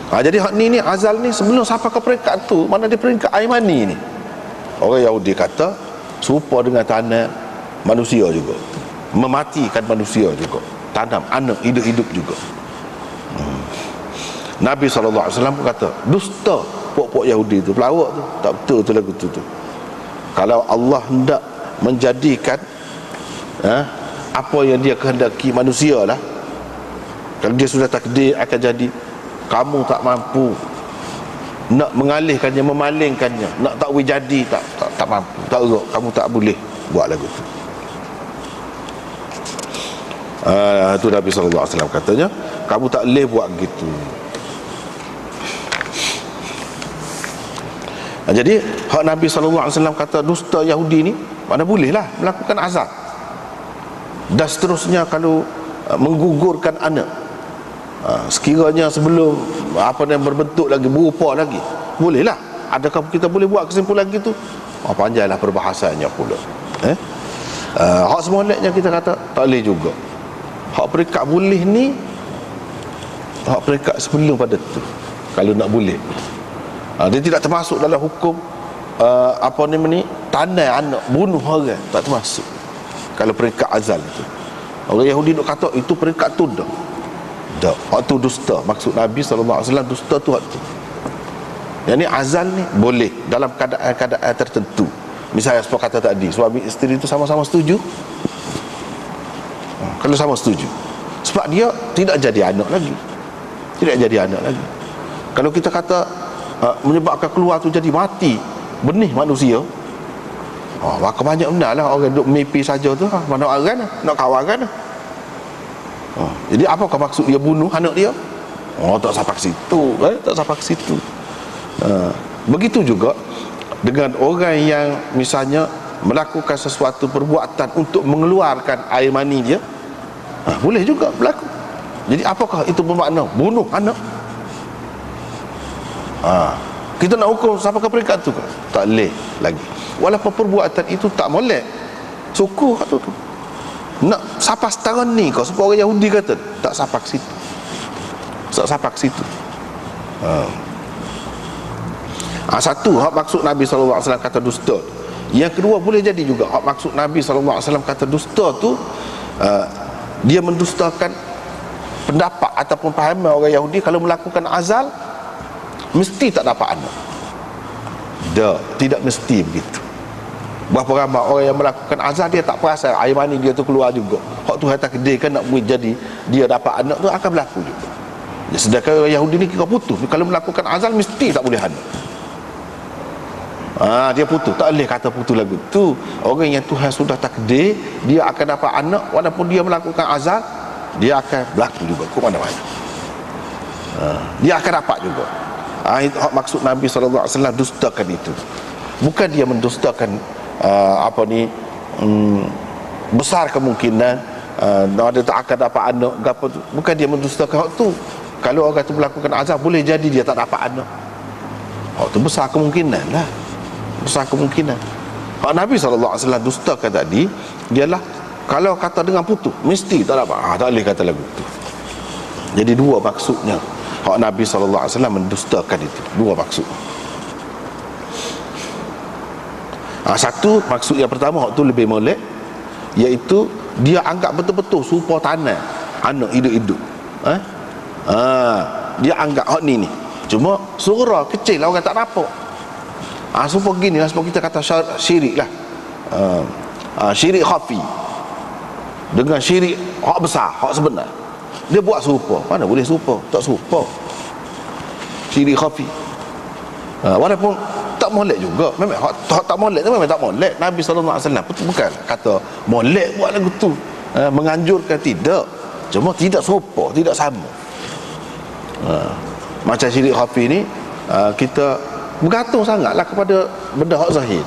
Jadi hak ni azal ni sebelum sampai ke peringkat tu, mana dia peringkat air mani ni, orang Yahudi kata serupa dengan tanah manusia juga, mematikan manusia juga, tanam anak hidup-hidup juga. Nabi SAW pun kata dusta puak-puak Yahudi tu, pelawak tu, tak betul tu lagu tu. Kalau Allah hendak menjadikan apa yang dia kehendaki manusia lah, kalau dia sudah takdir akan jadi, kamu tak mampu nak mengalihkannya, memalingkannya, nak tak boleh jadi, tak mampu, tak erok, kamu tak boleh buat lagu tu. Itu Nabi SAW katanya, kamu tak boleh buat gitu. Jadi hak Nabi SAW kata dusta Yahudi ni, mana bolehlah melakukan azab. Dan seterusnya kalau menggugurkan anak, sekiranya sebelum berbentuk lagi, berupa lagi, bolehlah. Adakah kita boleh buat kesimpulan gitu? Panjanglah perbahasannya pula. Hak semoleknya kita kata tak boleh juga. Hak peringkat boleh ni, hak peringkat sebelum pada tu, kalau nak boleh. Dia tidak termasuk dalam hukum tanah anak, bunuh orang, tak termasuk kalau peringkat azal itu. Orang Yahudi nak kata itu peringkat tu dah. Hak tu dusta. Maksud Nabi SAW dusta tu hak tu. Yang ni azal ni boleh dalam keadaan-keadaan tertentu. Misalnya seperti kata tadi, suami isteri itu sama-sama setuju. Kalau sama setuju, sebab dia tidak jadi anak lagi. Tidak jadi anak lagi. Kalau kita kata menyebabkan keluar tu jadi mati benih manusia, maka banyak benar lah orang duduk mimpi saja tu, mana orang nak kawan. Jadi apakah maksud dia bunuh anak dia? Tak sampai ke situ, tak sampai ke situ. Begitu juga dengan orang yang misalnya melakukan sesuatu perbuatan untuk mengeluarkan air mani dia, boleh juga berlaku. Jadi apakah itu bermakna bunuh anak? Kita nak hukum sampai ke peringkat tu, tak boleh lagi. Walaupun perbuatan itu tak molek, suku tu nak sampai setara ni kau, sebab orang Yahudi kata tak sampai ke situ, tak sampai ke situ. Satu, hak maksud Nabi SAW kata dusta. Yang kedua, boleh jadi juga hak maksud Nabi SAW kata dusta tu, dia mendustakan pendapat ataupun pahaman orang Yahudi kalau melakukan azal mesti tak dapat anak. Tidak mesti begitu. Berapa ramai orang yang melakukan azal, dia tak perasan air mani dia tu keluar juga. Hak tu hantar kedai kan nak jadi dia dapat anak tu akan berlaku juga. Sedangkan orang Yahudi ni kira putus, kalau melakukan azal mesti tak boleh anak. Dia putus. Tak boleh kata putus lagu tu. Orang yang Tuhan sudah takdir dia akan dapat anak, walaupun dia melakukan azal, dia akan berlaku juga ke mana-mana. Dia akan dapat juga. Maksud Nabi SAW dustakan itu. Bukan dia mendustakan besar kemungkinan ada tak akan dapat anak apa tu. Bukan dia mendustakan hak tu. Kalau orang tu melakukan azab, boleh jadi dia tak dapat anak. Hak tu besar kemungkinan lah. Besar kemungkinan. Hak Nabi SAW dustakan tadi dialah kalau kata dengan putus mesti tak dapat. Tak boleh kata lagu tu. Jadi dua maksudnya hak Nabi SAW mendustakan itu. Dua maksud. Satu maksud yang pertama hak tu lebih molek, iaitu dia anggap betul-betul supaya tanah anak hidup-hidup. Dia anggap hak ni cuma surah kecil lah, orang tak nampak. Supaya gini lah, supaya kita kata syirik lah. Syirik khafi dengan syirik hak besar, hak sebenar. Dia buat serupa. Mana boleh serupa? Tak serupa. Syirik khafi. Walaupun tak molek juga. Memang tak molek tu memang tak molek. Nabi SAW bukan kata molek buat lagu tu, menganjurkan, tidak. Cuma tidak serupa, tidak sama. Macam syirik khafi ni, kita bergantung sangatlah kepada benda hak zahir,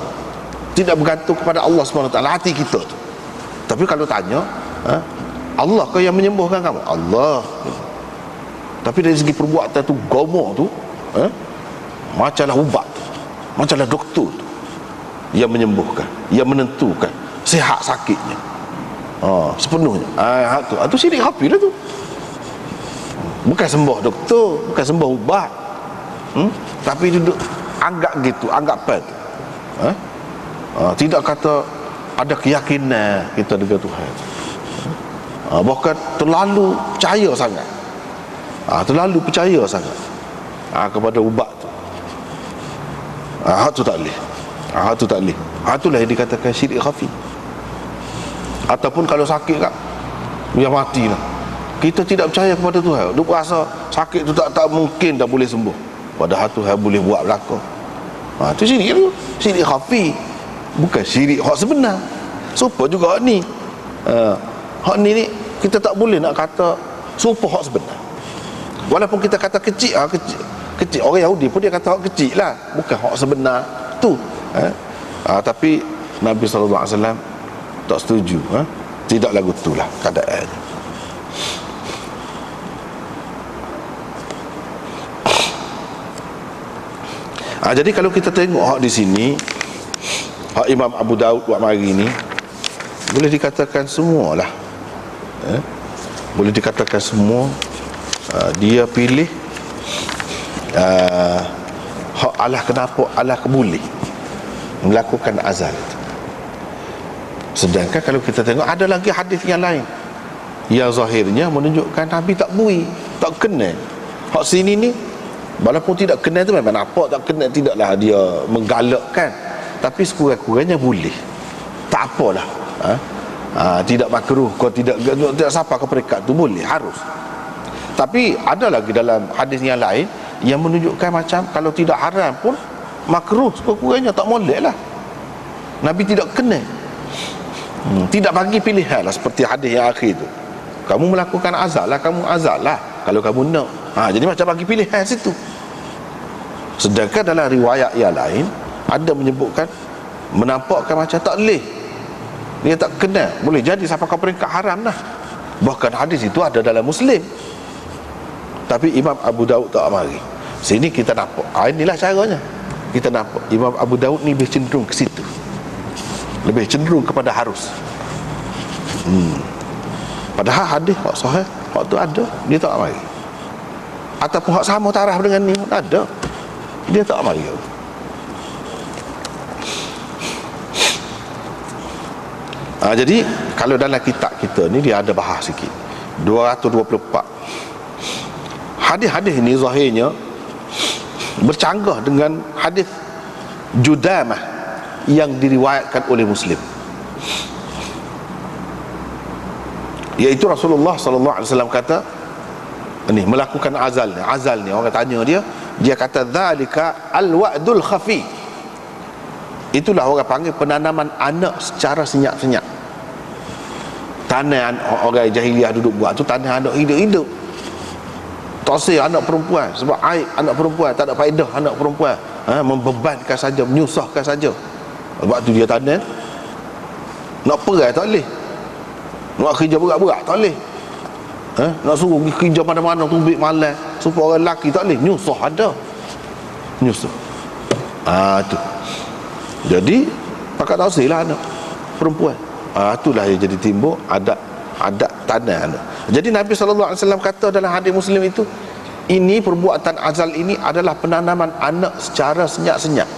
tidak bergantung kepada Allah SWT, hati kita tu. Tapi kalau tanya, Allah ke yang menyembuhkan kamu? Allah. Tapi dari segi perbuatan tu, gomo tu, macamlah ubat tu, macamlah doktor tu, yang menyembuhkan, yang menentukan sihat sakitnya sepenuhnya. Itu syirik khafi lah tu. Bukan sembah doktor, bukan sembah ubat, tapi duduk anggap gitu, anggap pad. Tidak kata ada keyakinan kita dengan Tuhan. Bahkan terlalu percaya sangat, terlalu percaya sangat kepada ubat tu. Hak tu tak boleh. Hak tu tak boleh. Itulah yang dikatakan syirik khafi. Ataupun kalau sakit kak, dia mati lah, kita tidak percaya kepada Tuhan. Dia rasa sakit tu tak mungkin dah boleh sembuh, padahal Tuhan boleh buat belaka. Itu syirik tu. Syirik khafi, bukan syirik hak sebenar. Supaya juga hak ni, hak ni kita tak boleh nak kata supaya hak sebenar. Walaupun kita kata kecil, kecil. Orang Yahudi pun dia kata hak kecil lah, bukan hak sebenar tu. Tapi Nabi SAW tak setuju. Tidak lagu tu lah keadaannya. Jadi kalau kita tengok hak di sini, hak Imam Abu Daud buat mari ni, boleh dikatakan semualah, boleh dikatakan semua dia pilih hak Allah kenapa Allah boleh melakukan azal. Sedangkan kalau kita tengok ada lagi hadis yang lain yang zahirnya menunjukkan Nabi tak bui, tak kena. Hak sini ni walaupun tidak kena tu memang nampak tak kena, tidaklah dia menggalakkan, tapi sekurang-kurangnya boleh. Tak apalah. Tidak makruh, kau tidak sampai ke peringkat tu, boleh, harus. Tapi ada lagi dalam hadis yang lain yang menunjukkan macam kalau tidak haram pun makruh, sekurang-kurangnya tak molek lah. Nabi tidak kena, tidak bagi pilihan lah, seperti hadis yang akhir tu, kamu melakukan azal lah, kamu azal lah kalau kamu nak. Jadi macam bagi pilihan situ. Sedangkan dalam riwayat yang lain ada menyebutkan, menampakkan macam tak boleh, dia tak kena, boleh jadi sampai ke peringkat haram lah. Bahkan hadis itu ada dalam Muslim, tapi Imam Abu Daud tak mari. Sini kita nampak, inilah caranya. Kita nampak Imam Abu Daud ni lebih cenderung ke situ, lebih cenderung kepada harus. Padahal hadis hak sahih, hak tu ada, dia tak mari. Ataupun hak sama taraf dengan ni ada, dia tak mari. Jadi kalau dalam kitab kita ni dia ada bahas sikit, 224 hadis-hadis ni zahirnya bercanggah dengan hadis Judamah yang diriwayatkan oleh Muslim, iaitu Rasulullah SAW kata ni, melakukan azal ni orang tanya dia kata zalika al-wa'dul khafi, Itulah orang panggil penanaman anak secara senyap-senyap. Tanah orang jahiliah duduk buat tu, tanah anak hidup-hidup. Tak sih anak perempuan, sebab aib anak perempuan, tak ada faedah anak perempuan, membebankan saja, menyusahkan saja. Sebab tu dia tanah. Nak perai tak boleh, nak kerja berat-berat tak boleh, nak suruh pergi kerja mana-mana tubik malam supaya orang lelaki tak boleh, nyusah ada, nyusah. Tu jadi pakat tak usah lah anak perempuan. Itulah yang jadi timbul adat tanah anak. Jadi Nabi SAW kata dalam hadis Muslim itu, ini perbuatan azal ini adalah penanaman anak secara senyap-senyap,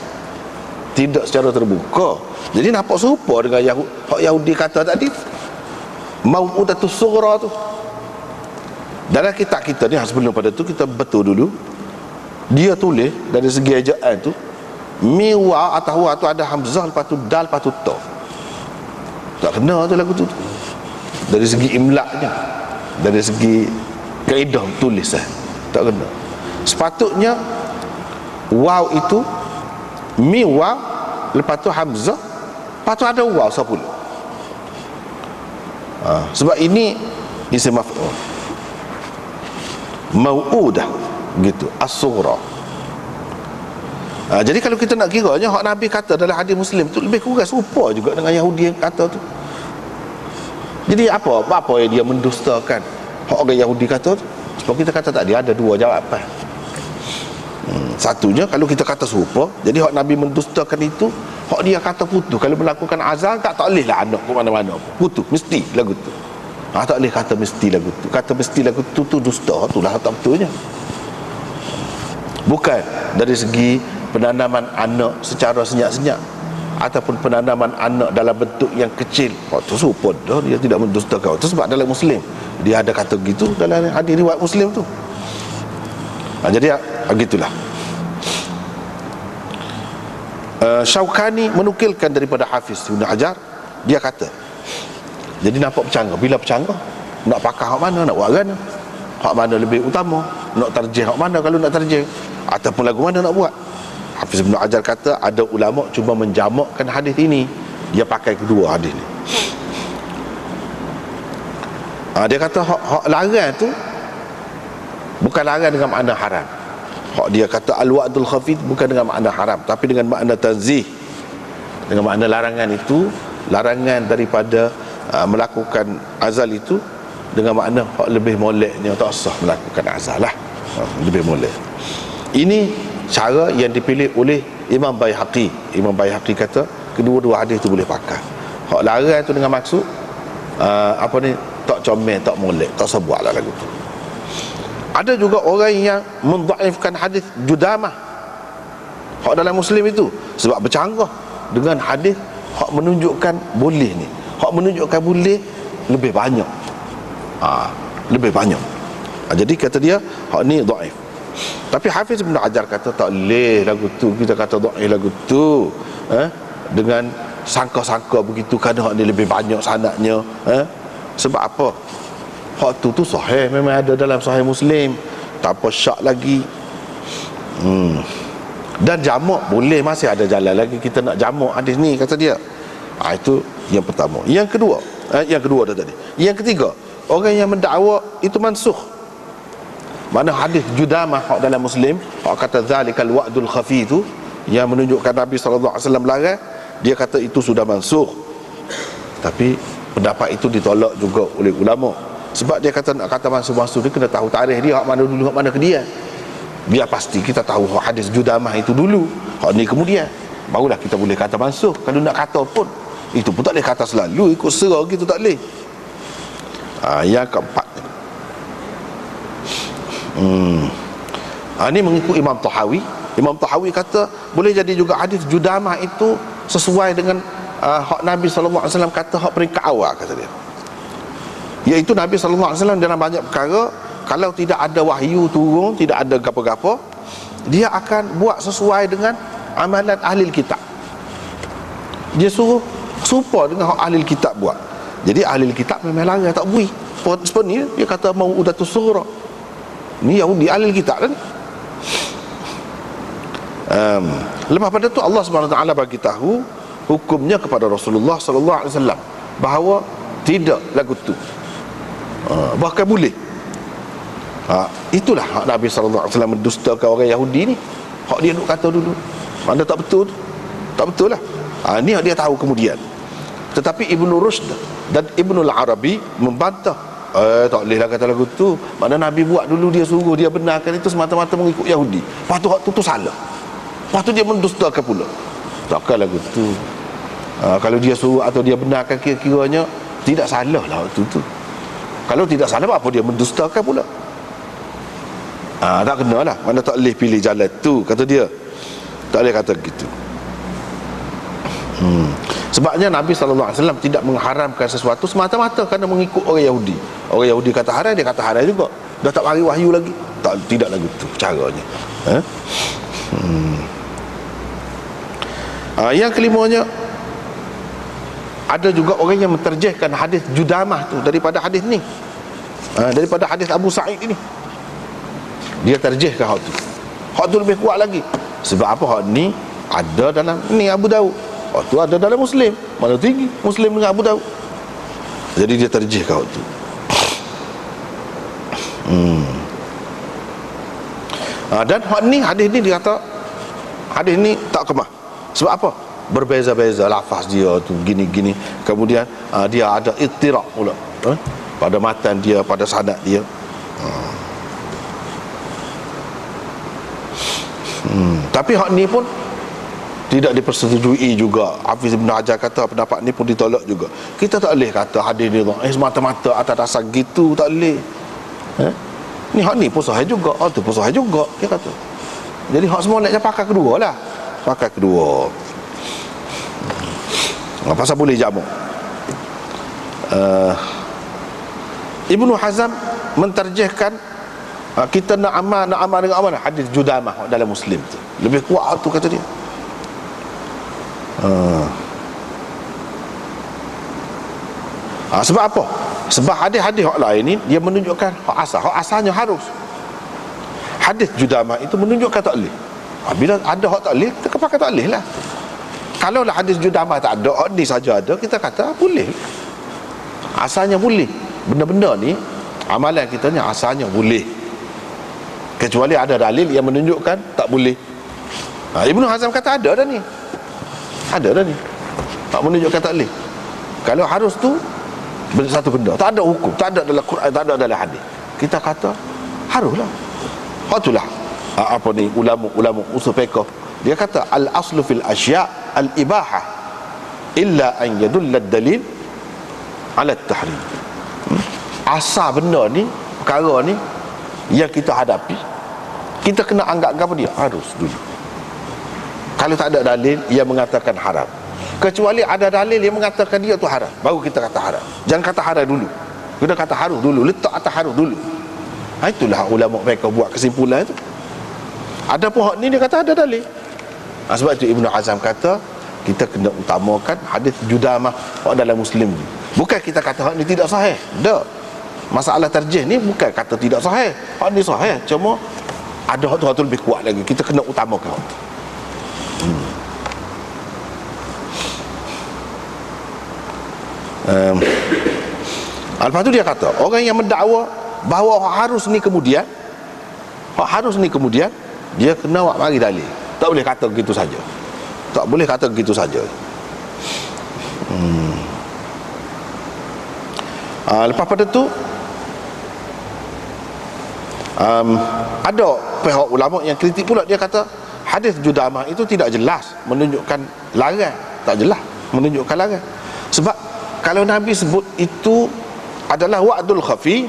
tidak secara terbuka. Jadi nampak serupa dengan Yahudi kata tadi, mau'udatus sughra tu. Dalam kitab kita ni, sebelum pada tu kita betul dulu, dia tulis dari segi ejaan tu, miwa atau wa tu ada hamzah, lepas tu dal, lepas tu ta. Tak kena tu lagu tu. Dari segi imlaknya, dari segi kaedah tulisan, tak kena. Sepatutnya waw itu mi waw, lepas tu hamzah, lepas tu ada waw sepuluh. Sebab ini isim maf'ul, mau'udah gitu, as-sughra. Jadi kalau kita nak kiranya hak Nabi kata dalam hadis Muslim tu lebih kurang serupa juga dengan Yahudi yang kata tu. Jadi apa yang dia mendustakan hak orang Yahudi kata tu? Sebab kita kata tadi ada dua jawapan. Satunya kalau kita kata serupa, jadi hak Nabi mendustakan itu, hak dia kata putus. Kalau melakukan azal tak boleh lah anak ke mana-mana, putus mesti lagu tu. Tak boleh kata mesti lagu tu. Kata mesti lagu tu dusta, itulah tak betulnya. Bukan dari segi penanaman anak secara senyap-senyap ataupun penanaman anak dalam bentuk yang kecil. Tu serupa dah, dia tidak mendustakan. Itu sebab dalam Muslim dia ada kata gitu dalam hadis riwayat Muslim tu. Jadi begitulah. Syaukani menukilkan daripada Hafiz Ibn Hajar, dia kata, jadi nampak bercanggah. Bila bercanggah, nak pakar hak mana, nak buat mana, hak mana lebih utama, nak tarjih hak mana kalau nak tarjih, ataupun lagu mana nak buat. Hafiz Ibn Hajar kata ada ulama cuba menjamakkan hadis ini, dia pakai kedua hadis ni. Dia kata hak larang tu bukan larang dengan makna haram. Hak dia kata al-wa'dul khafid bukan dengan makna haram, tapi dengan makna tanzih, dengan makna larangan itu, larangan daripada melakukan azal itu, dengan makna hak lebih moleknya tak sah melakukan azal lah, lebih molek. Ini cara yang dipilih oleh Imam Baihaqi. Imam Baihaqi kata kedua-dua hadis itu boleh pakai. Hak larang itu dengan maksud tak comel, tak molek, tak sebuah lah lagu tu. Ada juga orang yang mendhaifkan hadis Judamah hak dalam Muslim itu, sebab bercanggah dengan hadis hak menunjukkan boleh ni, hak menunjukkan boleh lebih banyak, lebih banyak. Jadi kata dia hak ni dhaif. Tapi Hafiz Ibn Hajar kata tak boleh lagu tu kita kata dhaif lagu tu, dengan sangka-sangka begitu, kerana hak ni lebih banyak sanadnya. Sebab apa? Hak tu sahih, memang ada dalam Sahih Muslim, tak apa syak lagi. Dan jamak boleh, masih ada jalan lagi kita nak jamak hadis ni, kata dia. Itu yang pertama. Yang kedua dah tadi. Yang ketiga, orang yang mendakwa itu mansukh. Mana hadis Judamah hak dalam Muslim, hak kata zalikal wa'dul khafi itu, yang menunjukkan Nabi SAW larang, dia kata itu sudah mansukh. Tapi pendapat itu ditolak juga oleh ulama. Sebab dia kata nak kata mansukh, dia kena tahu tarikh dia, hak mana dulu, hak mana kemudian. Biar pasti kita tahu hak hadis Judamah itu dulu, hak ni kemudian, barulah kita boleh kata mansukh. Kalau nak kata pun, itu pun tak boleh kata selalu ikut serah gitu, tak boleh. Yang keempat, ini mengikut Imam Tahawi. Imam Tahawi kata boleh jadi juga hadis Judamah itu sesuai dengan hak Nabi SAW kata hak peringkat awal, kata dia. Iaitu Nabi SAW dalam banyak perkara, kalau tidak ada wahyu turun, tidak ada gapa-gapa, dia akan buat sesuai dengan amalan ahli kitab. Dia suruh serupa dengan hak ahli kitab buat. Jadi ahli kitab memang larang tak bui. Sebab ni dia kata mau'udatus sughra. Ni Yahudi ahli kitab kan. Lepas pada tu Allah Subhanahu Wa Taala bagi tahu hukumnya kepada Rasulullah sallallahu alaihi wasallam bahawa tidak lagu tu, bahkan boleh. Itulah hak Nabi sallallahu alaihi wasallam mendustakan orang Yahudi ni. Hak dia duk kata dulu, mana tak betul, tak betul lah. Ni dia tahu kemudian. Tetapi Ibnu Rushd dan Ibnu Al-Arabi membantah, tak boleh lah kata lagu tu. Mana Nabi buat dulu, dia suruh, dia benarkan, itu semata-mata mengikut Yahudi. Lepas tu hak tu salah. Lepas tu dia mendustakan pula. Takkan lagu tu. Kalau dia suruh atau dia benarkan, kira-kiranya tidak salah lah waktu tu. Kalau tidak salah, apa dia mendustakan pula? Tak kena lah. Mana tak boleh pilih jalan tu, kata dia. Tak boleh kata gitu. Sebabnya Nabi SAW tidak mengharamkan sesuatu semata-mata kerana mengikut orang Yahudi. Orang Yahudi kata haram, dia kata haram juga. Dah tak bagi wahyu lagi. Tidak lagu tu caranya. Yang kelimanya, ada juga orang yang menterjehkan hadis Judamah tu daripada hadis ni, daripada hadis Abu Sa'id ini. Dia terjehkan hak tu. Hak tu lebih kuat lagi. Sebab apa? Hak ni ada dalam ni Abu Daud, hak tu ada dalam Muslim. Mana tinggi Muslim dengan Abu Daud. Jadi dia terjehkan hak tu. Dan hak ni, hadis ni dia kata hadis ni tak kemah. Sebab apa? Berbeza-beza lafaz dia tu, gini-gini. Kemudian dia ada ittiraq pula, pada matan dia, pada sanad dia. Tapi hak ni pun tidak dipersetujui juga. Hafiz Ibn Hajar kata pendapat ni pun ditolak juga. Kita tak boleh kata hadis ni semata-mata atas dasar gitu, tak boleh. Ni hak ni pun sahih juga, tu pun sahih juga, dia kata. Jadi hak semua nak pakai kedua lah. Pakai kedua. Pasal boleh jamu. Ibnu Hazm menterjehkan kita nak amal dengan amal hadis Judamah dalam Muslim tu. Lebih kuat tu, kata dia. Sebab apa? Sebab hadis-hadis hak lain ni dia menunjukkan hak asal. Hak asalnya harus. Hadis Judamah itu menunjukkan tak boleh. Bila ada hak tak boleh, kita pakai tak boleh lah. Kalau lah hadis Judamah tak ada, hak ni saja ada, kita kata boleh. Asalnya boleh. Benda-benda ni, amalan kita ni asalnya boleh, kecuali ada dalil yang menunjukkan tak boleh. Ibnu Hazm kata ada dah ni. Ada dah ni. Tak menunjukkan tak boleh. Kalau harus tu satu benda, tak ada hukum, tak ada dalam Quran, tak ada dalam hadis. Kita kata haruslah. Itulah apa ni ulama usul fiqh. Dia kata al aslu fil asya' al ibahah illa an yadulla ad-dalil ala at-tahrim. Asal benda ni, perkara ni yang kita hadapi, kita kena anggap apa dia? Harus dulu. Kalau tak ada dalil yang mengatakan haram, kecuali ada dalil yang mengatakan dia tu haram, baru kita kata haram. Jangan kata haram dulu, kita kata harus dulu, letak atas harus dulu. Itulah ulama mereka buat kesimpulan itu. Ada pun hak ni dia kata ada dalil. Sebab itu Ibnu Hazm kata kita kena utamakan hadis Judamah dalam Muslim ni. Bukan kita kata hak ni tidak sahih. Tak. Masalah tarjih ni bukan kata tidak sahih. Hak ni sahih, cuma ada hak tu lebih kuat lagi. Kita kena utamakan hak tu. Lepas tu dia kata orang yang mendakwa bahawa hak harus ni kemudian, dia kena buat mari dalil. Tak boleh kata begitu saja. Tak boleh kata begitu saja. Lepas pada tu ada pihak ulama yang kritik pula. Dia kata hadis Judamah itu tidak jelas menunjukkan larang. Tak jelas menunjukkan larang. Sebab kalau Nabi sebut itu adalah wa'dul khafi,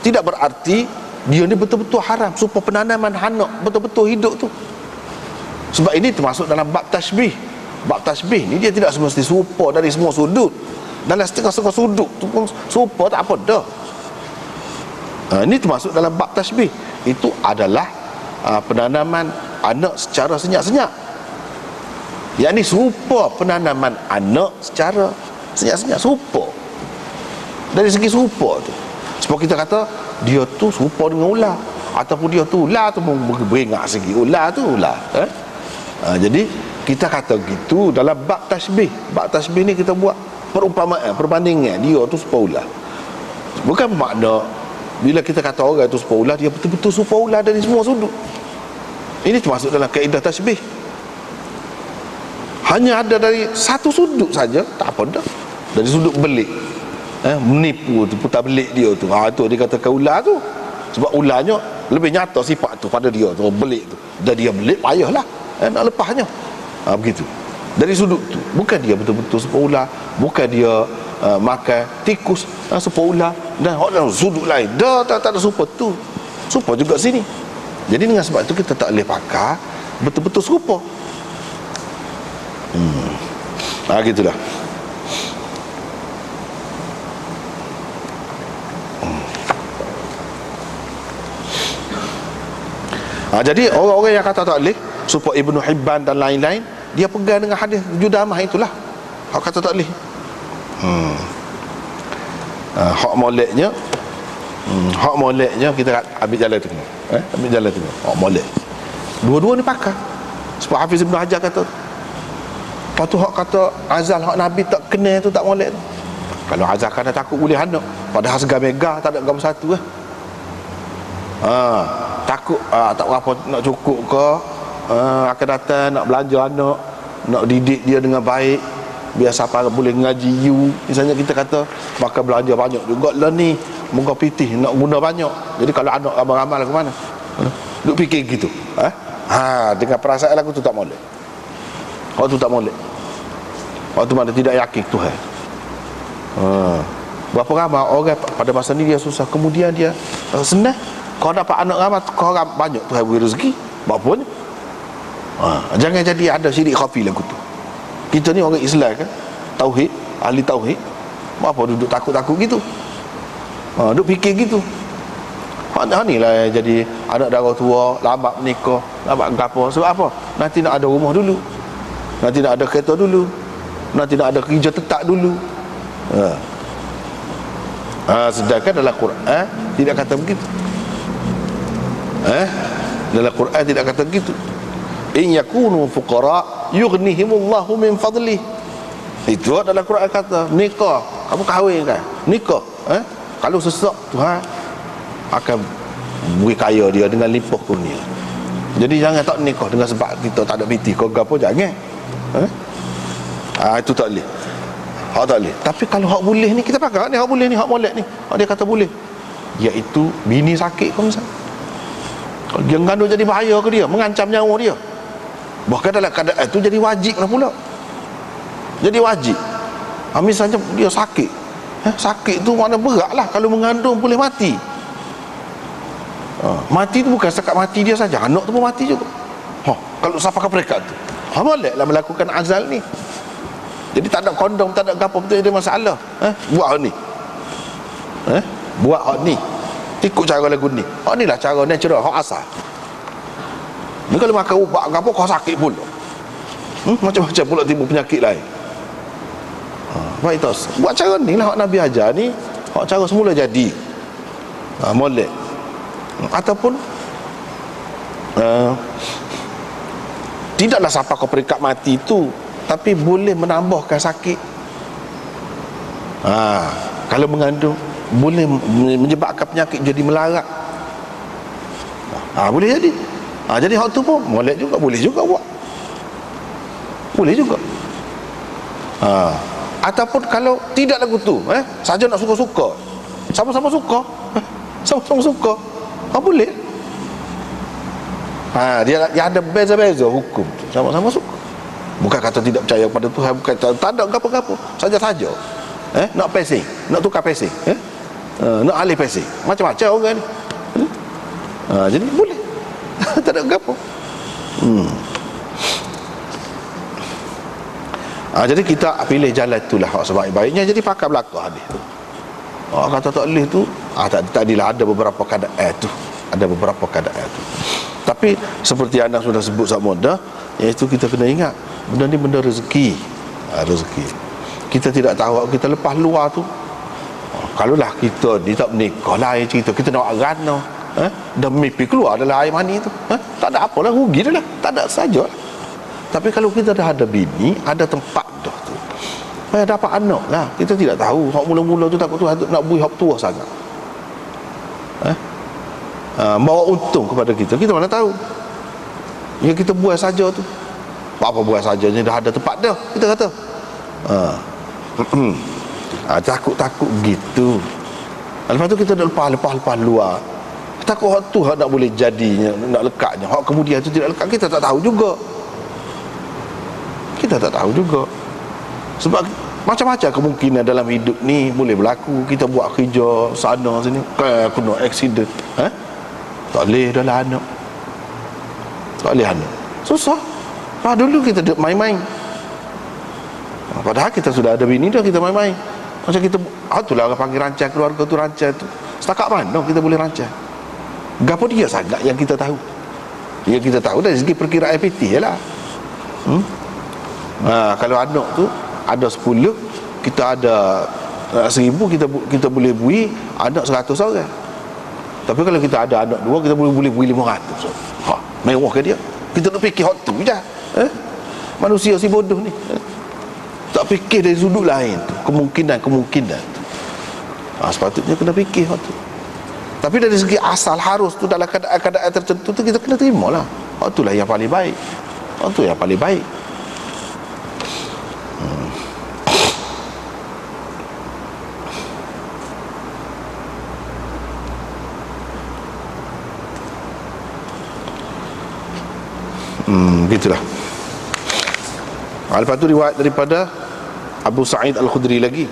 tidak berarti dia ni betul-betul haram, supaya penanaman anak betul-betul hidup tu. Sebab ini termasuk dalam bab tashbih. Bab tashbih ni dia tidak semesti serupa dari semua sudut. Dalam setengah-setengah sudut tu pun serupa tak apa dah. Ini termasuk dalam bab tashbih. Itu adalah penanaman anak secara senyap-senyap. Yang ni serupa penanaman anak secara senyap-senyap, serupa. Dari segi serupa tu. Sebab kita kata dia tu serupa dengan ular, ataupun dia tu ular tu beringat segi ular tu ular. Jadi kita kata gitu dalam bab tasbih. Bab tasbih ni kita buat perumpamaan, perbandingan dia tu serupa ular. Bukan makna bila kita kata orang tu serupa ular, dia betul-betul serupa ular dari semua sudut. Ini termasuk dalam kaedah tasbih. Hanya ada dari satu sudut saja, tak apa dah. Dari sudut belik, menipu tu, putar belik dia tu. Tu dia katakan ular tu. Sebab ularnya lebih nyata sifat tu pada dia tu, belik tu. Dan dia belik, payahlah nak lepasnya. Begitu. Dari sudut tu, bukan dia betul-betul serupa ular, bukan dia makan tikus serupa ular, dan dalam sudut lain dah tak ada serupa tu, serupa juga sini. Jadi dengan sebab itu kita tak boleh pakar betul-betul serupa. Gitulah. Jadi orang-orang yang kata tak boleh, supaya Ibnu Hibban dan lain-lain, dia pegang dengan hadis Judamah itulah. Hak kata tak boleh. Hak moleknya, kita ambil jalan tu. Ambil jalan tu. Hak molek. Dua-dua ni pakar. Sebab Hafiz Ibn Hajar kata, lepas tu hak kata azal hak Nabi tak kena tu, tak molek tu. Kalau azal kena takut boleh anak, padahal segala mega tak ada gambar satu takut tak berapa nak cukup ke, akan datang nak belanja anak, nak didik dia dengan baik, biar siapa boleh ngaji you. Misalnya kita kata maka belanja banyak juga lah ni, muka pitih nak guna banyak. Jadi kalau anak ramal-ramal ke mana? Duk fikir gitu. Dengan perasaan lagu tu tak molek. Waktu tak molek. Waktu mana tidak yakin Tuhan. Berapa ramai orang pada masa ni dia susah, kemudian dia senang. Kau dapat anak ramai, kau orang banyak Tuhan beri rezeki. Bapanya jangan jadi ada syirik khafi lagu tu. Kita ni orang Islam kan, tauhid, ahli tauhid, apa duduk takut-takut gitu, duduk fikir gitu. Ni lah jadi anak darah tua, lambat menikah, lambat gapo. Sebab apa? Nanti nak ada rumah dulu, nanti nak ada kereta dulu, nanti nak ada kerja tetap dulu. Sedangkan dalam Quran tidak kata begitu. Dalam Quran tidak kata begitu. In yakunu fuqara yughnihimullahu min fadlih. Itu dalam Quran kata nikah, kamu kahwin kan, nikah, kalau sesak Tuhan akan beri kaya dia dengan limpah kurnia. Jadi jangan tak nikah dengan sebab kita tak ada piti kau gapo, jangan. Itu tak boleh. Hak tak boleh. Tapi kalau hak boleh ni, kita pakai ni hak boleh ni, hak molek ni, dia kata boleh, iaitu bini sakit kau misalnya, kalau dia mengandung jadi bahaya ke dia, mengancam nyawa dia, bahkan dalam keadaan itu jadi wajib lah pula. Jadi wajib. Misalnya dia sakit, sakit tu mana berat lah. Kalau mengandung boleh mati. Mati tu bukan setakat mati dia saja, anak tu pun mati juga. Kalau siapa ke mereka tu, boleh lah melakukan azal ni. Jadi tak ada kondom, tak ada gapo, betul ada masalah. Buat hak ni, buat hak ni, ikut cara lagu ni. Hak ni lah cara natural, hak asal. Ni kalau makan ubat gapo kau sakit pula, macam-macam pula timbul penyakit lain. Baik tu, buat cara ni lah hak Nabi ajar ni, hak cara semula jadi. Molek. Ataupun tidaklah sampai ke peringkat mati tu, tapi boleh menambahkan sakit. Kalau mengandung boleh menyebabkan penyakit jadi melarat. Boleh jadi. Jadi hak tu pun molek juga, boleh juga buat. Boleh juga. Ataupun kalau tidak lagu tu, saja nak suka-suka, sama-sama suka, sama-sama suka, boleh. Dia ada beza-beza hukum, sama-sama suka. Bukan kata tidak percaya kepada Tuhan, bukan kata tak ada gapo-gapo, saja-saja. Nak pesing, nak tukar pesing, nak alih pesing, macam-macam orang ni. Jadi boleh. Tak ada gapo. Jadi kita pilih jalan itulah hak sebaik-baiknya. Jadi pakai belakang hadis tu. Kata tak boleh tu, tak adalah, ada beberapa keadaan tu. Ada beberapa keadaan tu. Tapi seperti anda sudah sebut sama dah, iaitu kita kena ingat benda ni benda rezeki. Rezeki. Kita tidak tahu kita lepas luar tu. Kalaulah kita ni tak menikah lah cerita, kita nak rana, dan mimpi keluar dalam air mani tu, tak ada apalah, rugi dah lah, tak ada saja. Tapi kalau kita dah ada bini, ada tempat dah tu, payah dapat anak lah. Kita tidak tahu. Hak mula-mula tu takut tu nak bui hak tua sangat. Bawa untung kepada kita. Kita mana tahu. Ya kita buat saja tu. Apa buat saja ni, dah ada tempat dah, kita kata. Takut-takut gitu. Lepas tu kita dah lepas luar. Takut hak tu hak nak boleh jadinya, nak lekatnya. Hak kemudian tu tidak lekat, kita tak tahu juga. Kita tak tahu juga. Sebab macam-macam kemungkinan dalam hidup ni boleh berlaku. Kita buat kerja sana sini, kena accident. Tak boleh dah lah anak. Tak boleh anak. Susah. Dulu kita duduk main-main. Padahal kita sudah ada bini dah, kita main-main. Macam kita, itulah orang panggil rancang keluarga tu, rancang tu. Setakat mana kita boleh rancang? Gapo dia sangat yang kita tahu. Yang kita tahu dari segi perkiraan FPT je lah. Kalau anak tu ada 10, kita ada 1000, kita boleh bui anak 100 orang. Tapi kalau kita ada anak 2, kita boleh bui 500. Mewah ke dia? Kita nak fikir hak tu je. Manusia si bodoh ni. Tak fikir dari sudut lain tu, kemungkinan tu. Sepatutnya kena fikir hak tu. Tapi dari segi asal harus tu, dalam keadaan tertentu tu kita kena terima lah. Itulah yang paling baik. Itu yang paling baik. Begitulah. Lepas tu riwayat daripada Abu Sa'id Al-Khudri lagi.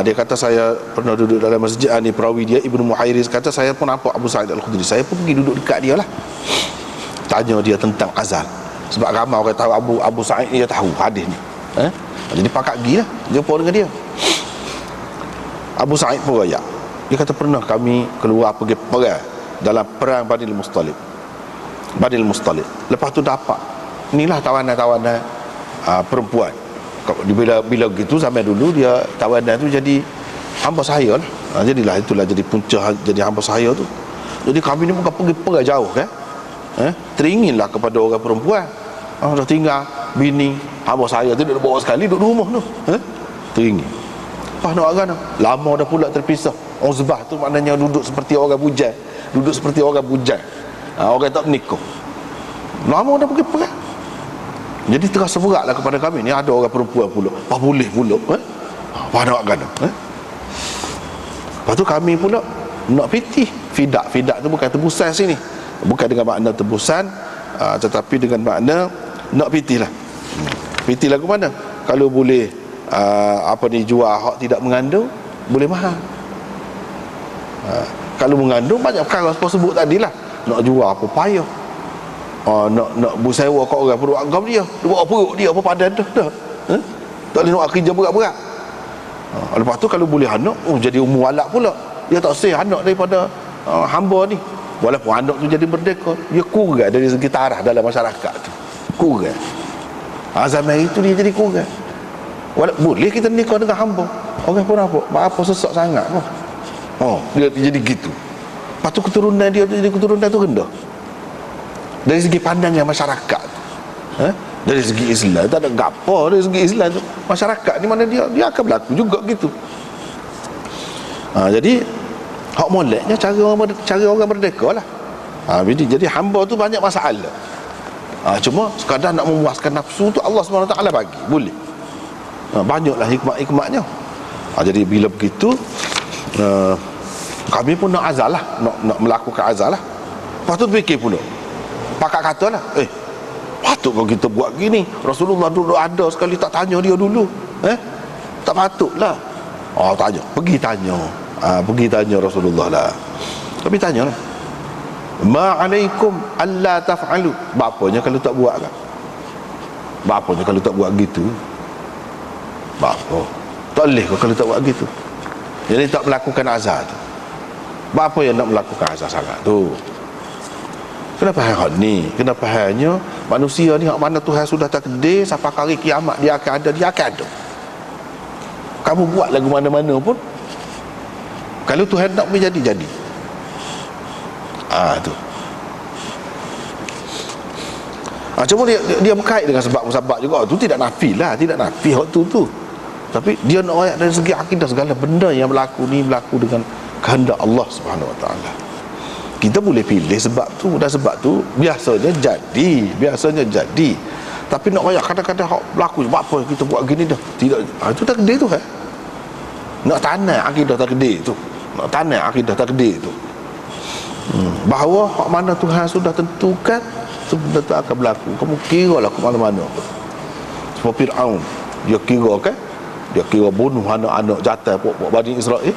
Dia kata saya pernah duduk dalam masjid ni, perawi dia Ibnu Muhairis kata saya pun nampak Abu Sa'id Al-Khudri. Saya pun pergi duduk dekat dia lah, tanya dia tentang azan. Sebab ramai orang tahu Abu Sa'id ni, dia tahu hadis ni. Jadi pakat pergi lah, jumpa dengan dia. Abu Sa'id pun rayak. Dia kata pernah kami keluar pergi perang dalam perang Banil Mustalib. Lepas tu dapat inilah tawanan-tawanan perempuan. Bila begitu sampai dulu dia tawanan tu jadi hamba sahaya lah. Itulah jadi punca jadi hamba sahaya tu. Jadi kami ni bukan pergi perang jauh kan. Teringinlah kepada orang perempuan. Dah tinggal bini hamba sahaya tu duduk bawa sekali duduk rumah tu. Teringin. Nak agak lama dah pula terpisah. Uzbah tu maknanya duduk seperti orang bujang. Orang tak menikah. Lama dah pergi perang. Jadi terasa beratlah kepada kami ni, ada orang perempuan pula. Apa boleh pula? Apa nak kena? Lepas tu kami pula nak pitih. Fidak tu bukan tebusan sini. Bukan dengan makna tebusan, tetapi dengan makna nak pitih lah. Pitih lagu mana? Kalau boleh jual hak tidak mengandung, boleh mahal. Kalau mengandung banyak perkara sebut tadi lah. Nak jual apa payah. Nak bersewa kat orang perut agam dia, buat perut dia apa padan dah. Tak boleh nak kerja berat-berat. Lepas tu kalau boleh anak, jadi umur walak pula. Dia tak sih anak daripada hamba ni. Walaupun anak tu jadi merdeka, dia kurang dari segi taraf dalam masyarakat tu. Kurang. Zaman itu dia jadi kurang. Boleh kita nikah dengan hamba. Orang pun apa sesak sangat pun. Dia jadi gitu. Lepas tu keturunan dia jadi keturunan tu rendah. Dari segi pandangan masyarakat, dari segi Islam tak ada gapo. Dari segi Islam tu, masyarakat ni mana dia akan berlaku juga gitu. Jadi hak moleknya cara orang merdeka lah. Jadi hamba tu banyak masalah. Cuma sekadar nak memuaskan nafsu tu Allah SWT bagi, boleh. Banyaklah hikmat-hikmatnya. Jadi bila begitu, kami pun nak azal lah, nak melakukan azal lah. Lepas tu fikir pula, pakak kata lah, patut kalau kita buat gini. Rasulullah dulu ada sekali tak tanya dia dulu. Tak patut lah. Pergi tanya Rasulullah lah. Tapi tanya lah, ma'alaikum alla taf'alu. Bapanya kalau tak buat kan? Bapanya kalau tak buat gitu? Bapa tak boleh kalau tak buat gitu. Jadi tak melakukan azal tu. Bapa yang nak melakukan azal sangat tu? Kenapa hal ni? Kenapa halnya manusia ni hak mana Tuhan sudah takdir sampai hari kiamat dia akan ada. Kamu buat lagu mana-mana pun, kalau Tuhan nak jadi. Tu. Cuma dia berkait dengan sebab musabab juga. Tu tidak nafi lah, tidak nafi waktu tu. Tapi dia nak royak dari segi akidah, segala benda yang berlaku ni berlaku dengan kehendak Allah Subhanahu Wa Taala. Kita boleh pilih sebab tu, dan sebab tu biasanya jadi. Tapi nak royak kadang-kadang hak berlaku, buat apa kita buat gini dah. Tidak, itu takdir tu kan. Nak tanam akidah takdir tu. Nak tanam akidah takdir tu. Bahawa hak mana Tuhan sudah tentukan, benda tu akan berlaku. Kamu kira lah ke mana-mana. Seperti Fir'aun, dia kira kan, dia kira bunuh anak-anak jatah buat Bani Israel.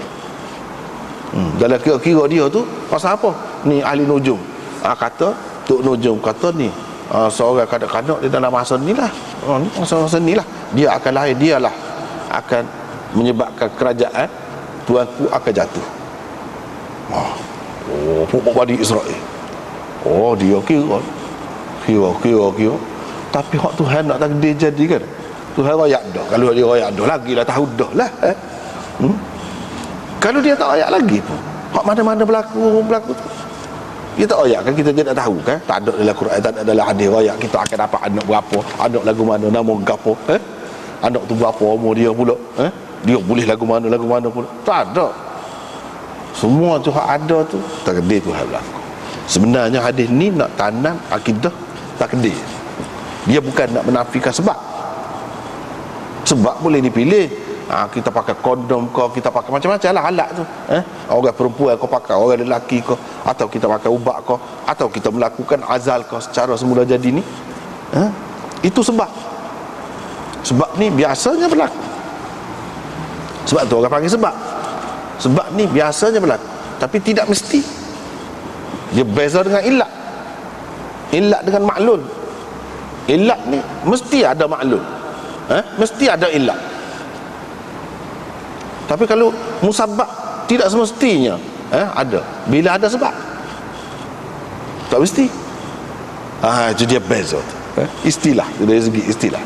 Dalam kira-kira dia tu pasal apa? Ni ahli nujum kata, Tok Nujum kata ni seorang kanak-kanak di dalam masa ni lah, masa ni lah dia akan lahir, dialah akan menyebabkan kerajaan tuanku akan jatuh. Buat Bani Israel. Dia kira. Tapi hak Tuhan nak takdir jadi kan, Tuhan royak dah. Kalau dia royak dah, lagilah tahu dah lah. Kalau dia tak royak lagi pun, hak mana-mana berlaku tu, dia tak royak kan, kita tidak tahu kan. Tak ada dalam Quran, tak ada dalam hadis royak kita akan dapat anak berapa, anak lagu mana, nama gapo, anak tu berapa umur dia pula, dia boleh lagu mana pula. Tak ada. Semua tu hak ada tu takdir Tuhan berlaku. Sebenarnya hadis ni nak tanam akidah takdir. Dia bukan nak menafikan sebab. Sebab boleh dipilih. Kita pakai kondom kau, kita pakai macam-macam lah alat tu. Orang perempuan kau pakai, orang lelaki kau, atau kita pakai ubat kau, atau kita melakukan azal kau secara semula jadi ni. Itu sebab. Sebab ni biasanya berlaku. Sebab tu orang panggil sebab. Sebab ni biasanya berlaku, tapi tidak mesti. Dia beza dengan ilat. Ilat dengan maklul. Ilat ni mesti ada maklul, mesti ada ilat. Tapi kalau musabab tidak semestinya ada. Bila ada sebab, tak mesti. Itu dia beza. Istilah, dari segi istilah.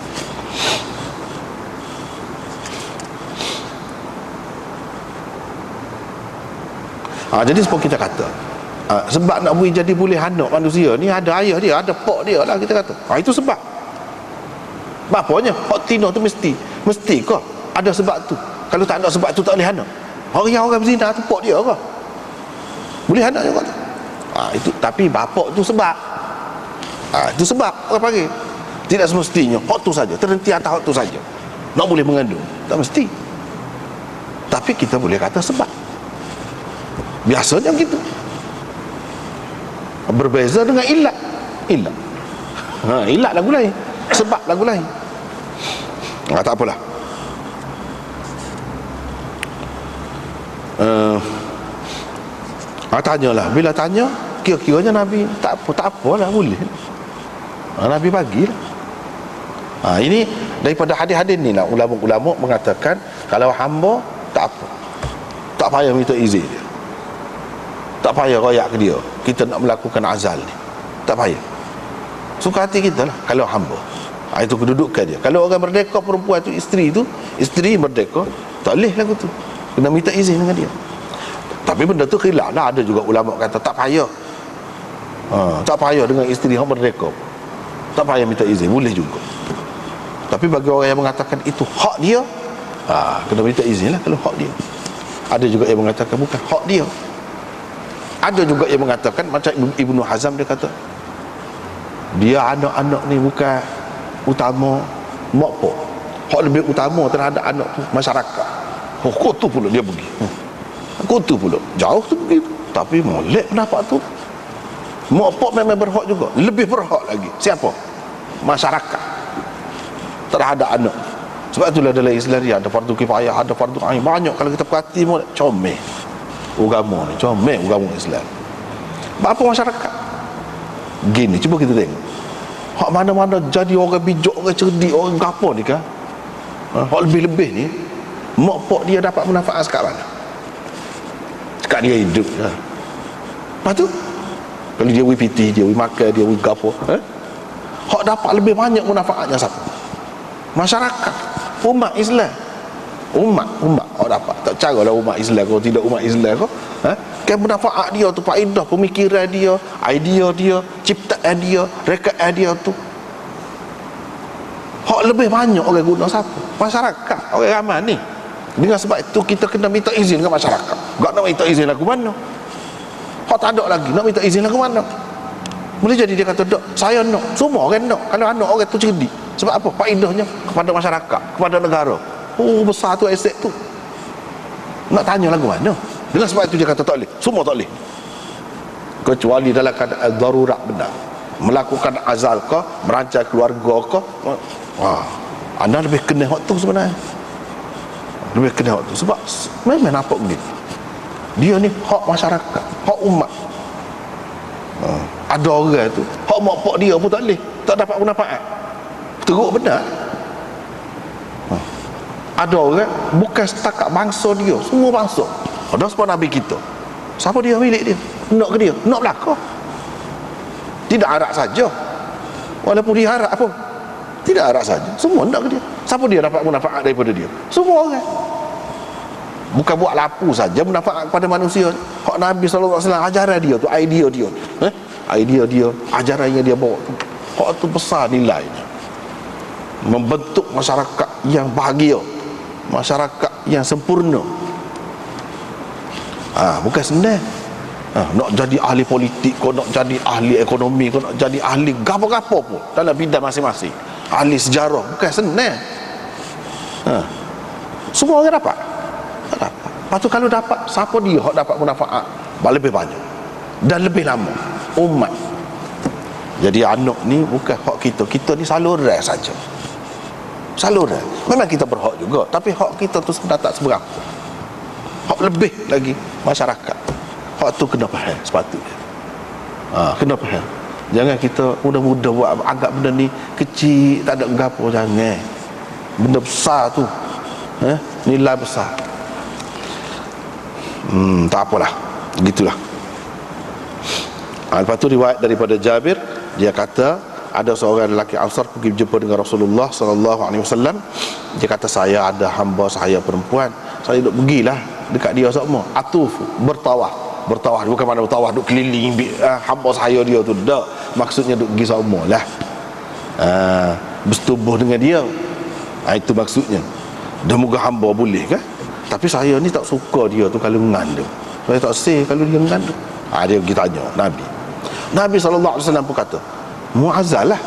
Jadi seperti kita kata, sebab nak boleh jadi boleh anak manusia ni ada ayah dia, ada pak dia lah kita kata. Itu sebab. Bapanya hak tino tu mesti kah ada sebab tu. Kalau tak ada sebab tu tak boleh anak. Orang berzina tu pak dia kah boleh anak juga tu. Itu tapi bapak tu sebab. Itu sebab orang panggil. Tidak semestinya hak tu saja, terhenti atas hak tu saja nak boleh mengandung, tak mesti. Tapi kita boleh kata sebab. Biasanya gitu. Berbeza dengan ilat. Ilat lagu lain, sebab lagu lain. Tak apalah. Tanyalah. Bila tanya, kira-kiranya Nabi tak apalah, boleh. Nabi bagilah. Ini daripada hadis-hadis ni lah, ulama-ulama mengatakan kalau hamba tak apa, tak payah minta izin dia, tak payah royak ke dia, kita nak melakukan azal ni, tak payah. Suka hati kita lah kalau hamba. Itu kedudukan dia. Kalau orang merdeka perempuan tu, isteri merdeka, tak boleh lagu tu, kena minta izin dengan dia. Tapi benda tu khilaf lah. Ada juga ulama kata tak payah, tak payah dengan isteri yang merdeka, tak payah minta izin, boleh juga. Tapi bagi orang yang mengatakan itu hak dia, kena minta izin lah kalau hak dia. Ada juga yang mengatakan bukan hak dia. Ada juga yang mengatakan macam Ibnu Hazm, dia kata dia anak-anak ni bukan utama mak pak, hak lebih utama terhadap anak tu masyarakat. Kok tu pula dia pergi, kok tu pula jauh tu pergi. Tapi molek pendapat tu, mak pak memang berhak juga, lebih berhak lagi siapa? Masyarakat terhadap anak. Sebab itulah dalam Islam dia ada fardu kifayah, ada fardu ain. Banyak kalau kita perhati comel agama ni, comel agama Islam. Apa masyarakat gini, cuba kita tengok hak mana-mana jadi orang bijak, orang cerdik, orang gapo ni kan, hak lebih-lebih ni mak pak dia dapat manfaat sekat mana? Sekat dia hidup lah. Lepas tu kalau dia WPT, dia makan, dia gapo, hak dapat lebih banyak manfaatnya siapa? Masyarakat, umat Islam. Umat hak dapat. Tak caralah umat Islam kau tidak umat Islam kau, kan manfaat dia tu, faedah pemikiran dia, idea dia, ciptaan dia, rekaan dia tu Hak lebih banyak orang guna siapa? Masyarakat, orang ramai ni. Dengan sebab itu kita kena minta izin ke masyarakat. Tak nak minta izin lagu mana? Hak tak ada lagi, nak minta izin lagu mana? Boleh jadi dia kata, "Dok, saya nak." Semua orang nak. Kalau anak orang tu cerdik. Sebab apa? Faedahnya kepada masyarakat, kepada negara. Oh, besar tu aset tu. Nak tanya lagu mana? Dengan sebab itu dia kata tak boleh. Semua tak boleh. Kecuali dalam keadaan darurat benar. Melakukan azal ke, merancang keluarga ke. Wah, anda lebih kena waktu sebenarnya. Lebih kena waktu. Sebab memang nampak begitu. Dia ni hak masyarakat, hak umat. Ada orang tu hak mak pak dia pun tak boleh, tak dapat manfaat. Teruk benar. Ada orang bukan setakat bangsa dia, semua bangsa. Ada sebab Nabi kita, siapa dia milik dia, nak ke dia, nak belaka. Tidak harap saja, walaupun dia harap pun tidak harap saja, semua nak ke dia. Siapa dia dapat manfaat daripada dia? Semua orang. Bukan buat lapu saja manfaat kepada manusia. Hak Nabi SAW ajaran dia tu, idea dia, idea dia, ajaran yang dia bawa tu, hak tu besar nilainya. Membentuk masyarakat yang bahagia, masyarakat yang sempurna. Bukan senang. Nak jadi ahli politik, kau nak jadi ahli ekonomi, kau nak jadi ahli gapo-gapo pun dalam bidang masing-masing, ahli sejarah, bukan senang. Semua orang dapat. Tak dapat. Lepas tu kalau dapat, siapa dia hak dapat manfaat lebih banyak dan lebih lama? Umat. Jadi anak ni bukan hak kita. Kita ni saluran saja. Saluran. Memang kita berhak juga, tapi hak kita tu sebenarnya tak seberapa. Hak lebih lagi masyarakat. Hak tu kena faham sepatutnya. Kena faham. Jangan kita mudah-mudah buat anggap benda ni kecil, tak ada gapo. Jangan. Benda besar tu, nilai besar. Tak apalah, gitulah. Lepas tu riwayat daripada Jabir, dia kata ada seorang lelaki Ansar pergi berjumpa dengan Rasulullah SAW. Dia kata, saya ada hamba saya perempuan, saya duk pergilah dekat dia semua, atuf, bertawaf bukan mana bertawaf duk keliling hamba saya dia tu, tak, maksudnya duk pergi semua lah, bersetubuh dengan dia. Itu maksudnya. Dan moga hamba boleh kan. Tapi saya ni tak suka dia tu kalau mengandung. Saya tak say kalau dia mengandung. Dia pergi tanya Nabi SAW pun kata, mu'azzal lah.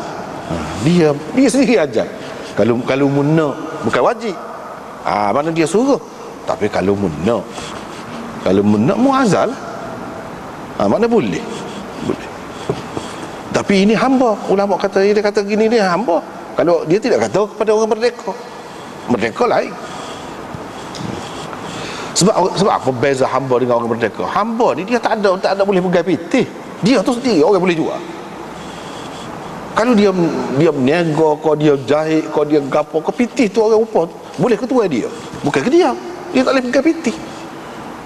Dia sendiri ajar. Kalau munna bukan wajib. Mana dia suruh. Tapi kalau munna mu'azzal lah. Mana boleh. Tapi ini hamba. Ulama kata, dia kata gini, ni hamba. Kalau dia tidak kata kepada orang merdeka lain. Sebab apa beza hamba dengan orang merdeka? Hamba ni dia tak ada boleh pegang pitih. Dia tu sendiri orang boleh jual. Kalau dia meniaga, kau dia jahit, kau dia gapo, kau pitih tu orang upah tu, boleh ketua dia. Bukan ke dia tak boleh pegang pitih.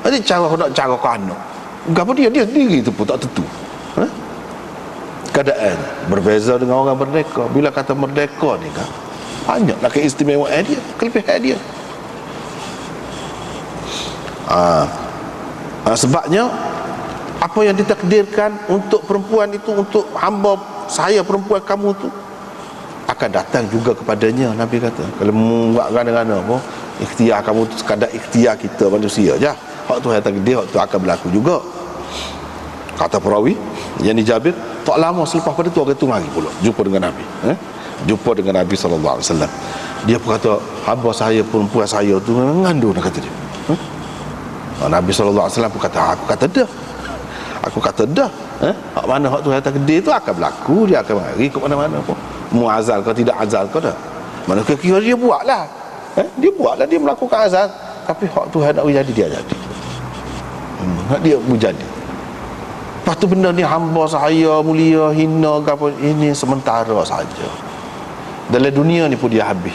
Jadi cara kau anak. Gapo dia sendiri tu pun tak tentu. Keadaan berbeza dengan orang merdeka. Bila kata merdeka ni kan, banyaklah keistimewaan dia, kelebihan dia. Sebabnya apa yang ditakdirkan untuk perempuan itu, untuk hamba saya perempuan kamu tu, akan datang juga kepadanya. Nabi kata, kalau buat gana-gana apa, ikhtiar kamu tu sekadar ikhtiar kita manusia je. Hak tu yang takdir, hak tu akan berlaku juga. Kata perawi yang dijabir, tak lama selepas pada tu orang tu mari pula jumpa dengan Nabi. Jumpa dengan Nabi SAW. Dia pun kata, hamba saya perempuan saya tu mengandung, kata dia. Nabi SAW pun kata, aku kata dah. Hak mana hak tu yang takdir tu akan berlaku, dia akan mari ke mana-mana pun. Muazal kau tidak azal kau dah. Mana kira dia buatlah. Dia melakukan azal, tapi hak tu nak jadi dia jadi. Hak dia jadi. Lepas tu benda ni hamba saya mulia, hina ke apa, ini sementara saja. Dalam dunia ni pun dia habis.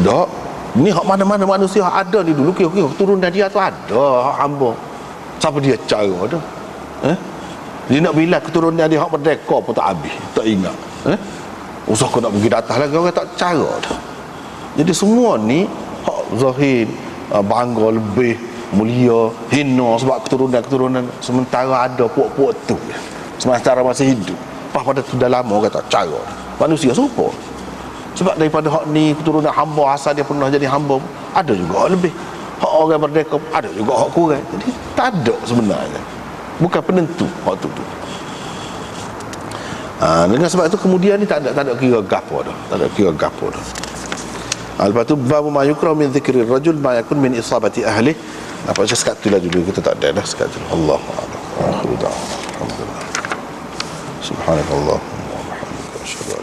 Tak. Ni hak mana-mana manusia ada ni dulu, kira-kira turunan dia tu ada hak hamba. Siapa dia cara tu? Dia nak bila keturunan dia hak merdeka pun tak habis, tak ingat. Usah kau nak pergi datang lagi, orang tak cara tu. Jadi semua ni hak zahir, bangga lebih, mulia, hina sebab keturunan sementara ada puak-puak tu. Sementara masih hidup. Lepas pada tu dah lama orang tak cara. Manusia serupa. Sebab daripada hak ni keturunan hamba asal dia pernah jadi hamba, ada juga hak lebih. Hak orang merdeka ada juga hak kurang. Jadi tak ada sebenarnya, bukan penentu hak tu. Dengan sebab itu kemudian ni tak ada kira gapo dah, tak ada kira gapo dah. Lepas tu bab ma yukrah min dzikrir rajul ma yakun min isabati ahli. Apa sekat tu lah dulu, kita tak ada dah sekat tu. Allahu a'lam. Alhamdulillah. Subhanallah wa bihamdihi, asyhadu